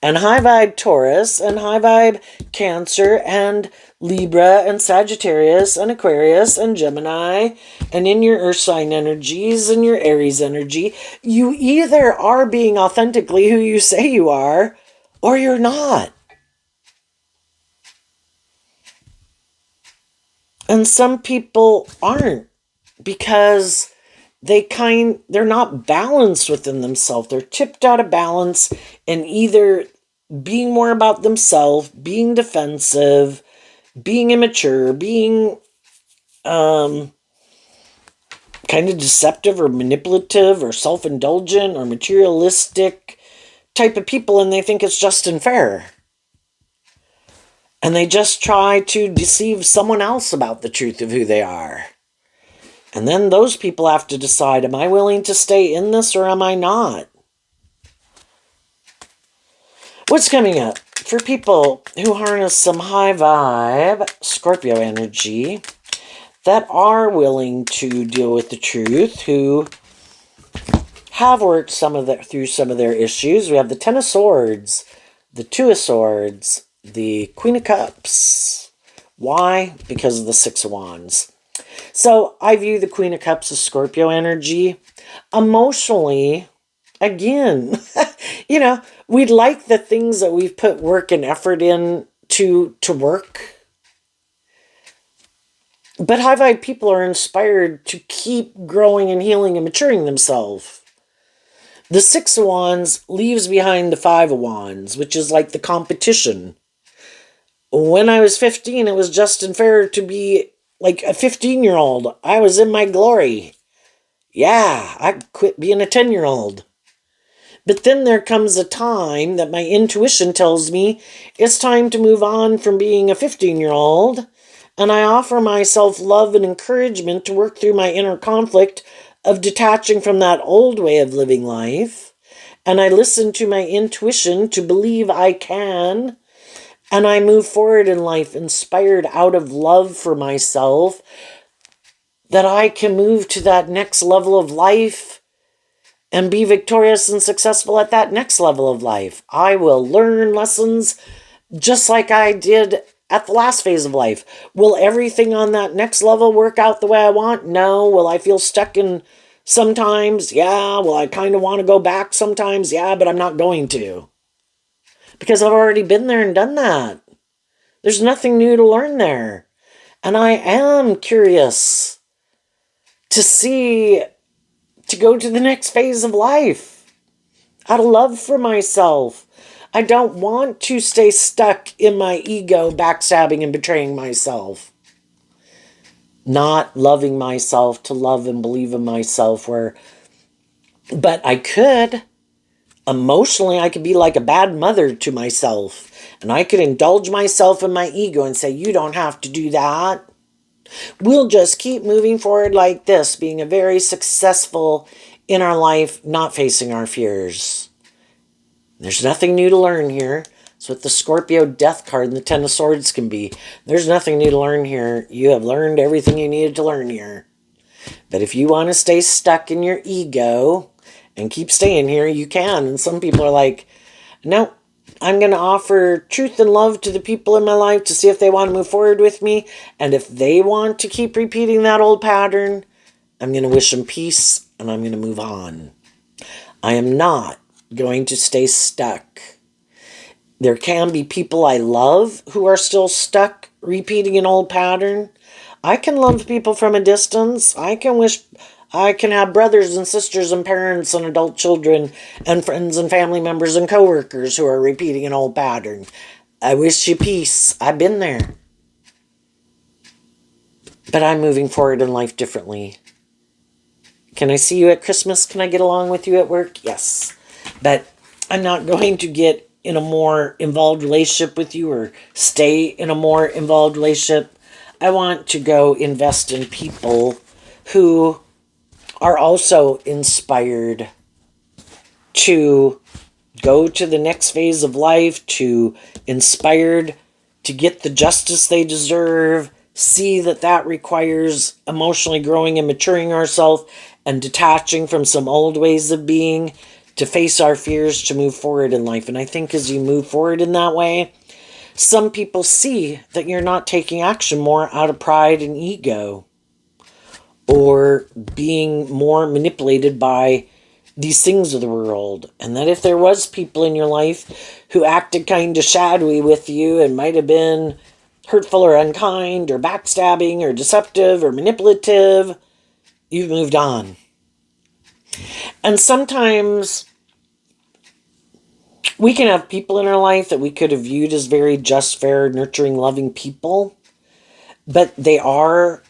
and high vibe Taurus, and high vibe Cancer, and Libra, and Sagittarius, and Aquarius, and Gemini, and in your Earth sign energies, and your Aries energy, you either are being authentically who you say you are, or you're not. And some people aren't, because they're not balanced within themselves. They're tipped out of balance, and either being more about themselves, being defensive, being immature, being kind of deceptive or manipulative or self-indulgent or materialistic type of people, and they think it's just and fair. And they just try to deceive someone else about the truth of who they are. And then those people have to decide, am I willing to stay in this or am I not? What's coming up for people who harness some high vibe Scorpio energy that are willing to deal with the truth, who have worked through some of their issues? We have the Ten of Swords, the Two of Swords, the Queen of Cups. Why? Because of the Six of Wands. So I view the Queen of Cups as Scorpio energy. Emotionally, again, we'd like the things that we've put work and effort in to work. But high vibe people are inspired to keep growing and healing and maturing themselves. The Six of Wands leaves behind the Five of Wands, which is like the competition. When I was 15, it was just and fair to be like a 15-year-old. I was in my glory. Yeah, I quit being a 10-year-old. But then there comes a time that my intuition tells me it's time to move on from being a 15-year-old, and I offer myself love and encouragement to work through my inner conflict of detaching from that old way of living life. And I listen to my intuition to believe I can, and I move forward in life inspired out of love for myself, that I can move to that next level of life and be victorious and successful at that next level of life. I will learn lessons just like I did at the last phase of life. Will everything on that next level work out the way I want? No. Will I feel stuck in sometimes? Yeah. Will I kind of want to go back sometimes? Yeah, but I'm not going to. Because I've already been there and done that. There's nothing new to learn there. And I am curious to go to the next phase of life out of love for myself. I don't want to stay stuck in my ego, backstabbing and betraying myself. Not loving myself to love and believe in myself but I could. Emotionally, I could be like a bad mother to myself. And I could indulge myself in my ego and say, you don't have to do that. We'll just keep moving forward like this, being a very successful in our life, not facing our fears. There's nothing new to learn here. That's what the Scorpio death card and the Ten of Swords can be. There's nothing new to learn here. You have learned everything you needed to learn here. But if you want to stay stuck in your ego and keep staying here, you can. And some people are like, no, I'm going to offer truth and love to the people in my life to see if they want to move forward with me. And if they want to keep repeating that old pattern, I'm going to wish them peace and I'm going to move on. I am not going to stay stuck. There can be people I love who are still stuck repeating an old pattern. I can love people from a distance. I can have brothers and sisters and parents and adult children and friends and family members and coworkers who are repeating an old pattern. I wish you peace. I've been there. But I'm moving forward in life differently. Can I see you at Christmas? Can I get along with you at work? Yes. But I'm not going to get in a more involved relationship with you or stay in a more involved relationship. I want to go invest in people who are also inspired to go to the next phase of life, to inspired to get the justice they deserve, see that requires emotionally growing and maturing ourselves and detaching from some old ways of being, to face our fears, to move forward in life. And I think as you move forward in that way, some people see that you're not taking action more out of pride and ego, or being more manipulated by these things of the world. And that if there was people in your life who acted kind of shadowy with you and might have been hurtful or unkind or backstabbing or deceptive or manipulative, you've moved on. And sometimes we can have people in our life that we could have viewed as very just, fair, nurturing, loving people, but they have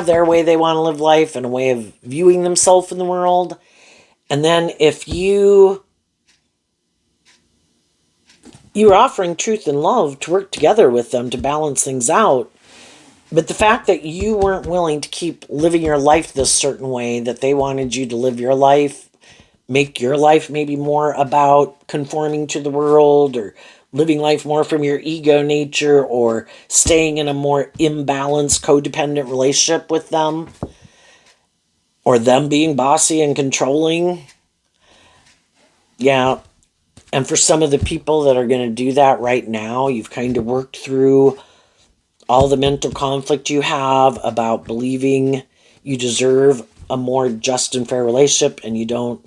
their way they want to live life and a way of viewing themselves in the world. And then if you're offering truth and love to work together with them to balance things out, but the fact that you weren't willing to keep living your life this certain way, that they wanted you to live your life, make your life maybe more about conforming to the world or living life more from your ego nature, or staying in a more imbalanced, codependent relationship with them, or them being bossy and controlling. Yeah. And for some of the people that are going to do that right now, you've kind of worked through all the mental conflict you have about believing you deserve a more just and fair relationship, and you don't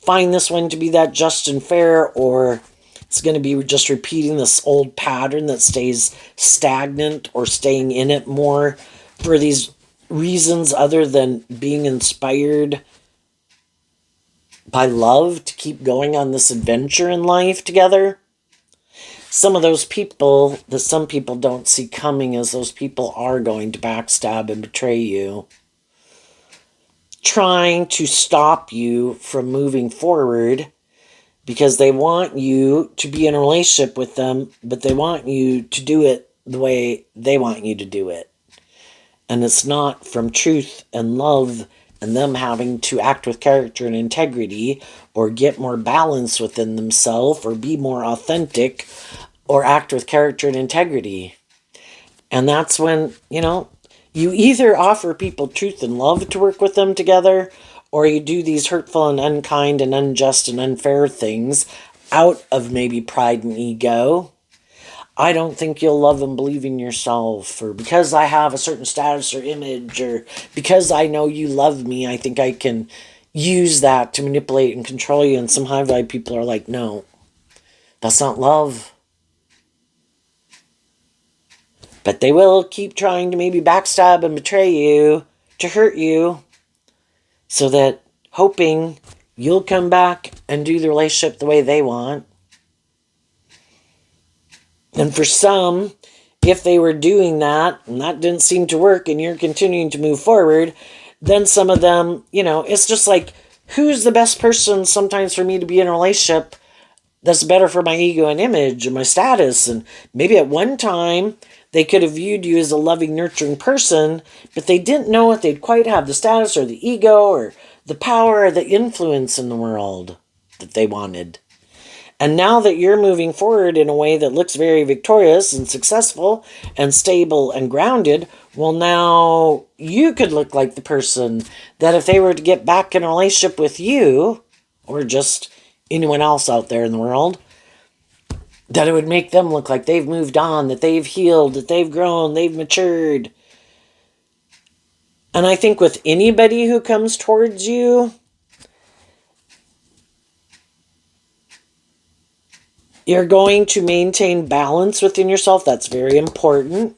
find this one to be that just and fair, or it's going to be just repeating this old pattern that stays stagnant or staying in it more for these reasons other than being inspired by love to keep going on this adventure in life together. Some of those people that some people don't see coming is those people are going to backstab and betray you, trying to stop you from moving forward because they want you to be in a relationship with them, but they want you to do it the way they want you to do it. And it's not from truth and love and them having to act with character and integrity or get more balance within themselves or be more authentic or act with character and integrity. And that's when, you either offer people truth and love to work with them together, or you do these hurtful and unkind and unjust and unfair things out of maybe pride and ego. I don't think you'll love and believe in yourself, or because I have a certain status or image, or because I know you love me, I think I can use that to manipulate and control you. And some high vibe people are like, no, that's not love. But they will keep trying to maybe backstab and betray you to hurt you, so that hoping you'll come back and do the relationship the way they want. And for some, if they were doing that and that didn't seem to work and you're continuing to move forward, then some of them, it's just like, who's the best person sometimes for me to be in a relationship that's better for my ego and image and my status? And maybe at one time they could have viewed you as a loving, nurturing person, but they didn't know if they'd quite have the status or the ego or the power or the influence in the world that they wanted. And now that you're moving forward in a way that looks very victorious and successful and stable and grounded, well, now you could look like the person that if they were to get back in a relationship with you, or just anyone else out there in the world, that it would make them look like they've moved on, that they've healed, that they've grown, they've matured. And I think with anybody who comes towards you, you're going to maintain balance within yourself. That's very important.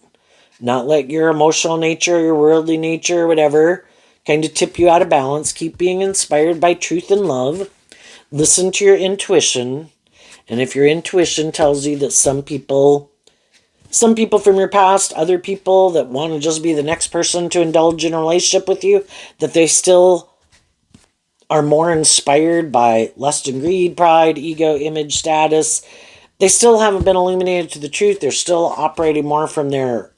Not let your emotional nature, your worldly nature, whatever, kind of tip you out of balance. Keep being inspired by truth and love. Listen to your intuition. And if your intuition tells you that some people from your past, other people that want to just be the next person to indulge in a relationship with you, that they still are more inspired by lust and greed, pride, ego, image, status, they still haven't been illuminated to the truth. They're still operating more from their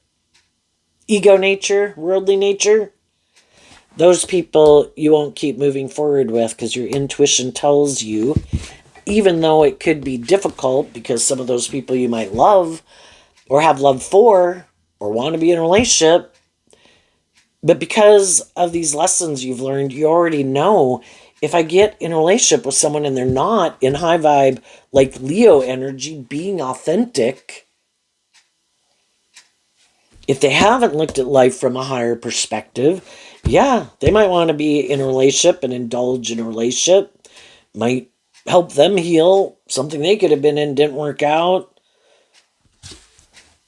ego nature, worldly nature. Those people you won't keep moving forward with, because your intuition tells you, even though it could be difficult because some of those people you might love or have love for or want to be in a relationship, but because of these lessons you've learned, you already know, if I get in a relationship with someone and they're not in high vibe, like Leo energy, being authentic, if they haven't looked at life from a higher perspective, yeah, they might want to be in a relationship and indulge in a relationship. Might help them heal something they could have been in, didn't work out.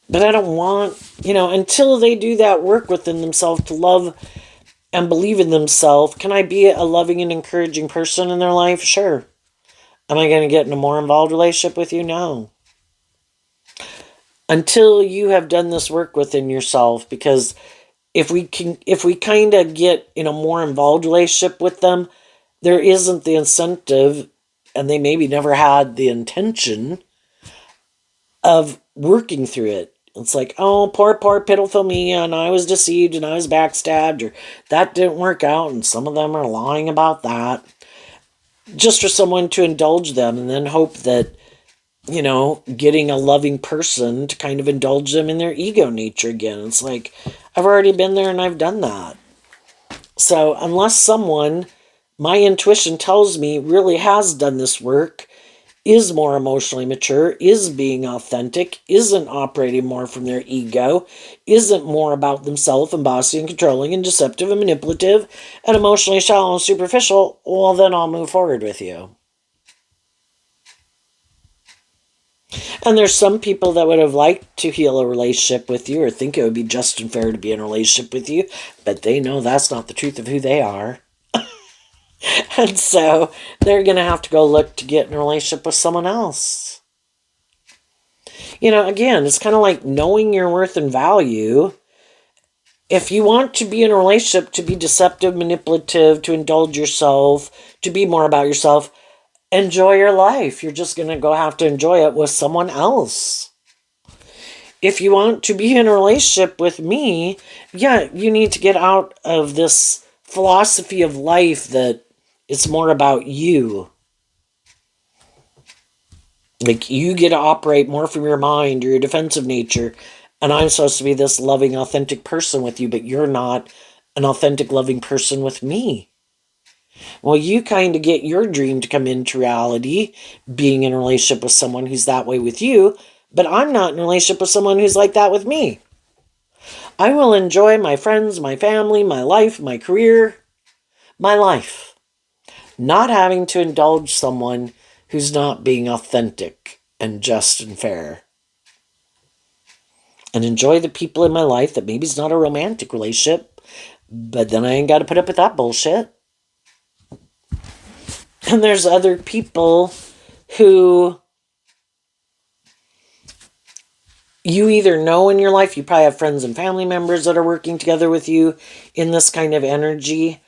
But I don't want, until they do that work within themselves to love and believe in themselves, can I be a loving and encouraging person in their life? Sure. Am I going to get in a more involved relationship with you? No. Until you have done this work within yourself, because if we kind of get in a more involved relationship with them, there isn't the incentive, and they maybe never had the intention of working through it. It's like, oh, poor pitiful me, and I was deceived, and I was backstabbed, or that didn't work out, and some of them are lying about that, just for someone to indulge them, and then hope that, getting a loving person to kind of indulge them in their ego nature again. It's like, I've already been there and I've done that. So unless someone, my intuition tells me, really has done this work, is more emotionally mature, is being authentic, isn't operating more from their ego, isn't more about themselves and bossy and controlling and deceptive and manipulative and emotionally shallow and superficial, well, then I'll move forward with you. And there's some people that would have liked to heal a relationship with you or think it would be just and fair to be in a relationship with you, but they know that's not the truth of who they are. And so they're going to have to go look to get in a relationship with someone else. Again, it's kind of like knowing your worth and value. If you want to be in a relationship to be deceptive, manipulative, to indulge yourself, to be more about yourself, enjoy your life. You're just going to go have to enjoy it with someone else. If you want to be in a relationship with me, yeah, you need to get out of this philosophy of life that it's more about you. Like, you get to operate more from your mind or your defensive nature, and I'm supposed to be this loving, authentic person with you, but you're not an authentic, loving person with me. Well, you kind of get your dream to come into reality, being in a relationship with someone who's that way with you, but I'm not in a relationship with someone who's like that with me. I will enjoy my friends, my family, my life, my career, my life, not having to indulge someone who's not being authentic and just and fair. And enjoy the people in my life that maybe it's not a romantic relationship, but then I ain't got to put up with that bullshit. And there's other people who you either know in your life, you probably have friends and family members that are working together with you in this kind of energy.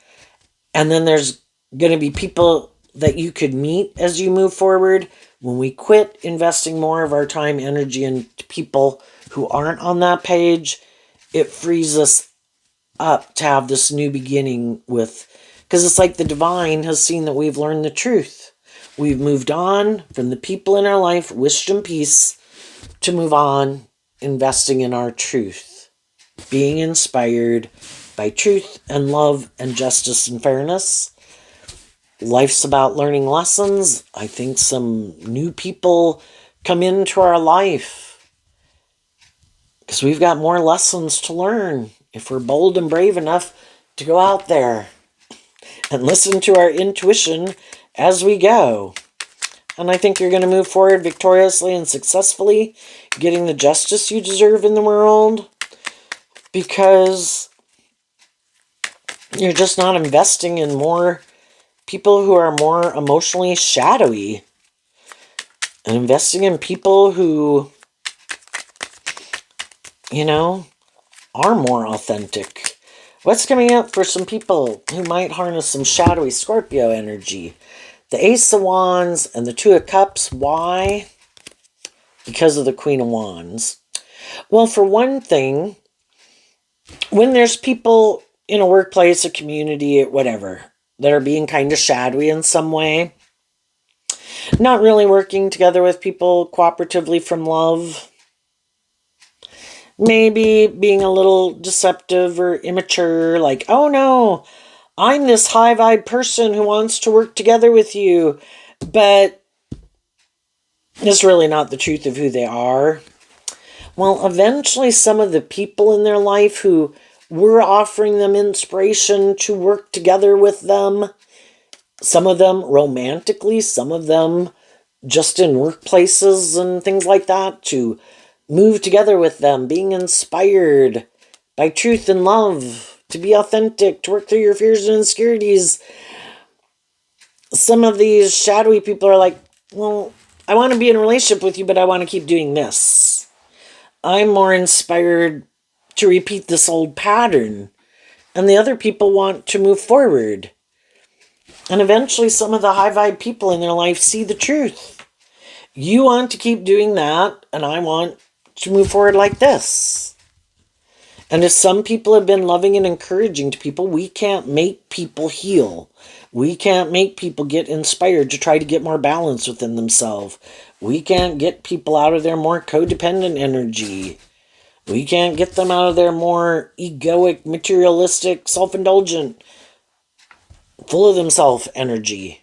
And then there's going to be people that you could meet as you move forward. When we quit investing more of our time, energy into people who aren't on that page, it frees us up to have this new beginning with, because it's like the divine has seen that we've learned the truth. We've moved on from the people in our life, wished them peace, to move on, investing in our truth, being inspired by truth and love and justice and fairness. Life's about learning lessons. I think some new people come into our life because we've got more lessons to learn if we're bold and brave enough to go out there and listen to our intuition as we go. And I think you're going to move forward victoriously and successfully, getting the justice you deserve in the world, because you're just not investing in more people who are more emotionally shadowy, and investing in people who, are more authentic. What's coming up for some people who might harness some shadowy Scorpio energy? The Ace of Wands and the Two of Cups. Why? Because of the Queen of Wands. Well, for one thing, when there's people in a workplace, a community, whatever, that are being kind of shadowy in some way, not really working together with people cooperatively from love, maybe being a little deceptive or immature, like, oh no, I'm this high vibe person who wants to work together with you, but it's really not the truth of who they are. Well, eventually some of the people in their life who were offering them inspiration to work together with them, some of them romantically, some of them just in workplaces and things like that, to move together with them, being inspired by truth and love, to be authentic, to work through your fears and insecurities. Some of these shadowy people are like, well, I want to be in a relationship with you, but I want to keep doing this. I'm more inspired to repeat this old pattern. And the other people want to move forward. And eventually some of the high vibe people in their life see the truth. You want to keep doing that, and I want to move forward like this. And if some people have been loving and encouraging to people, we can't make people heal. We can't make people get inspired to try to get more balance within themselves. We can't get people out of their more codependent energy. We can't get them out of their more egoic, materialistic, self-indulgent, full of themselves energy.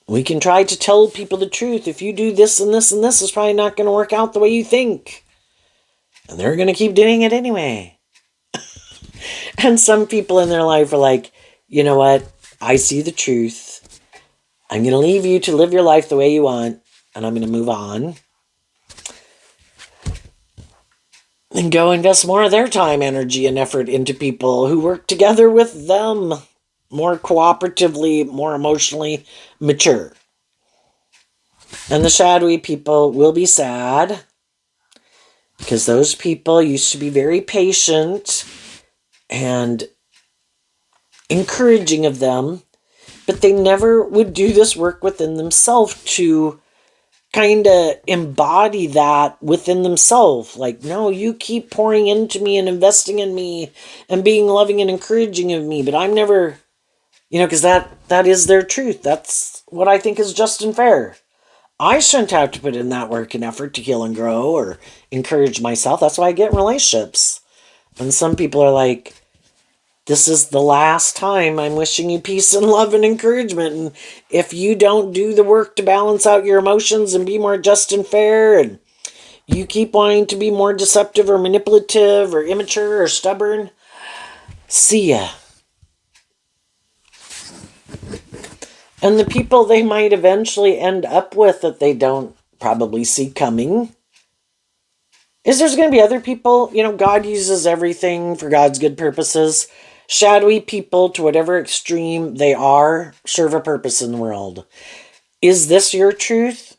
We can try to tell people the truth. If you do this and this and this, it's probably not going to work out the way you think. And they're going to keep doing it anyway. And some people in their life are like, you know what? I see the truth. I'm going to leave you to live your life the way you want. And I'm going to move on. And go invest more of their time, energy, and effort into people who work together with them. more cooperatively, more emotionally mature. And the shadowy people will be sad because those people used to be very patient and encouraging of them, but they never would do this work within themselves to kind of embody that within themselves. Like, no, you keep pouring into me and investing in me and being loving and encouraging of me, but I'm never, because that is their truth. That's what I think is just and fair. I shouldn't have to put in that work and effort to heal and grow or encourage myself. That's why I get in relationships. And some people are like, this is the last time I'm wishing you peace and love and encouragement. And if you don't do the work to balance out your emotions and be more just and fair, and you keep wanting to be more deceptive or manipulative or immature or stubborn, see ya. And the people they might eventually end up with that they don't probably see coming is there's going to be other people. God uses everything for God's good purposes. Shadowy people, to whatever extreme they are, serve a purpose in the world. Is this your truth?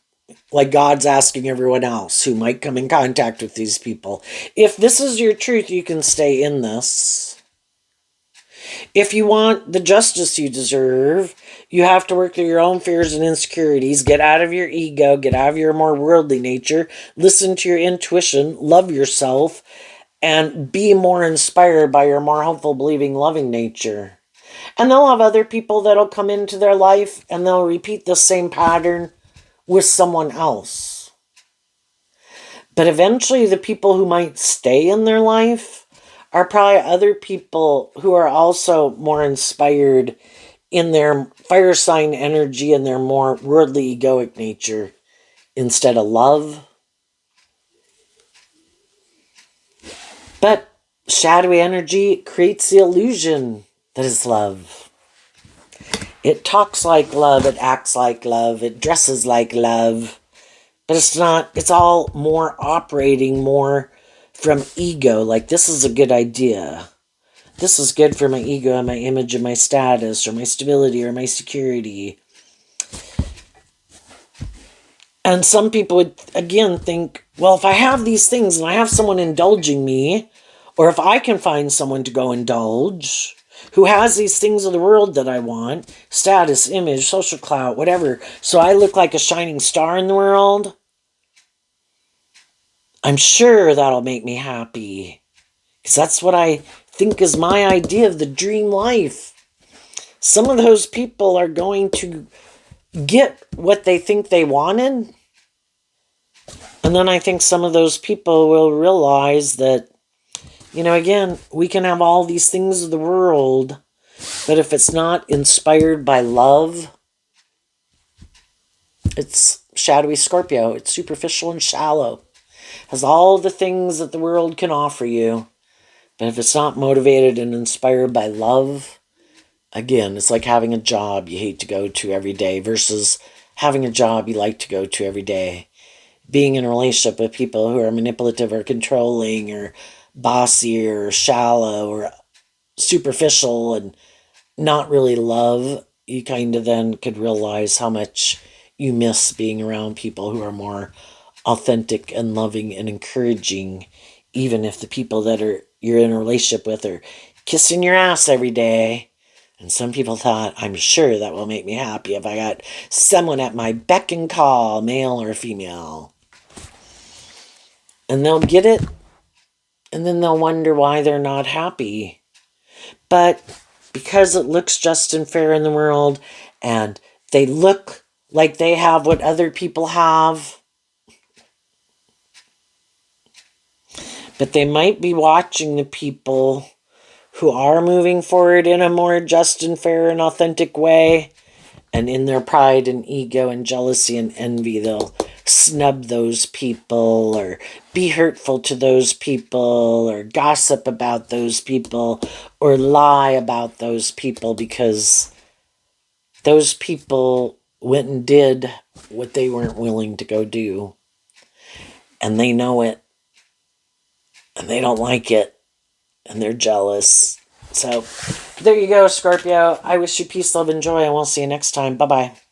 Like God's asking everyone else who might come in contact with these people. If this is your truth, you can stay in this. If you want the justice you deserve, you have to work through your own fears and insecurities, get out of your ego, get out of your more worldly nature, listen to your intuition, love yourself, and be more inspired by your more hopeful, believing, loving nature. And they'll have other people that'll come into their life and they'll repeat the same pattern with someone else. But eventually the people who might stay in their life are probably other people who are also more inspired in their fire sign energy and their more worldly egoic nature instead of love. But shadowy energy creates the illusion that is love. It talks like love, it acts like love, it dresses like love, but it's not. It's all more operating more from ego, like this is a good idea. This is good for my ego and my image and my status or my stability or my security. And some people would, again, think, well, if I have these things and I have someone indulging me, or if I can find someone to go indulge who has these things of the world that I want, status, image, social clout, whatever, so I look like a shining star in the world, I'm sure that'll make me happy. Because that's what I think is my idea of the dream life. Some of those people are going to get what they think they wanted. And then I think some of those people will realize that, again, we can have all these things of the world, but if it's not inspired by love, it's shadowy Scorpio. It's superficial and shallow. Has all the things that the world can offer you. But if it's not motivated and inspired by love, again, it's like having a job you hate to go to every day versus having a job you like to go to every day. Being in a relationship with people who are manipulative or controlling or bossy or shallow or superficial and not really love, you kind of then could realize how much you miss being around people who are more authentic and loving and encouraging, even if the people that you're in a relationship with are kissing your ass every day. And some people thought, I'm sure that will make me happy if I got someone at my beck and call, male or female. And they'll get it, and then they'll wonder why they're not happy. But because it looks just and fair in the world, and they look like they have what other people have, but they might be watching the people who are moving forward in a more just and fair and authentic way, and in their pride and ego and jealousy and envy, they'll snub those people or be hurtful to those people or gossip about those people or lie about those people because those people went and did what they weren't willing to go do. And they know it. And they don't like it. And they're jealous. So there you go, Scorpio. I wish you peace, love, and joy, and we'll see you next time. Bye-bye.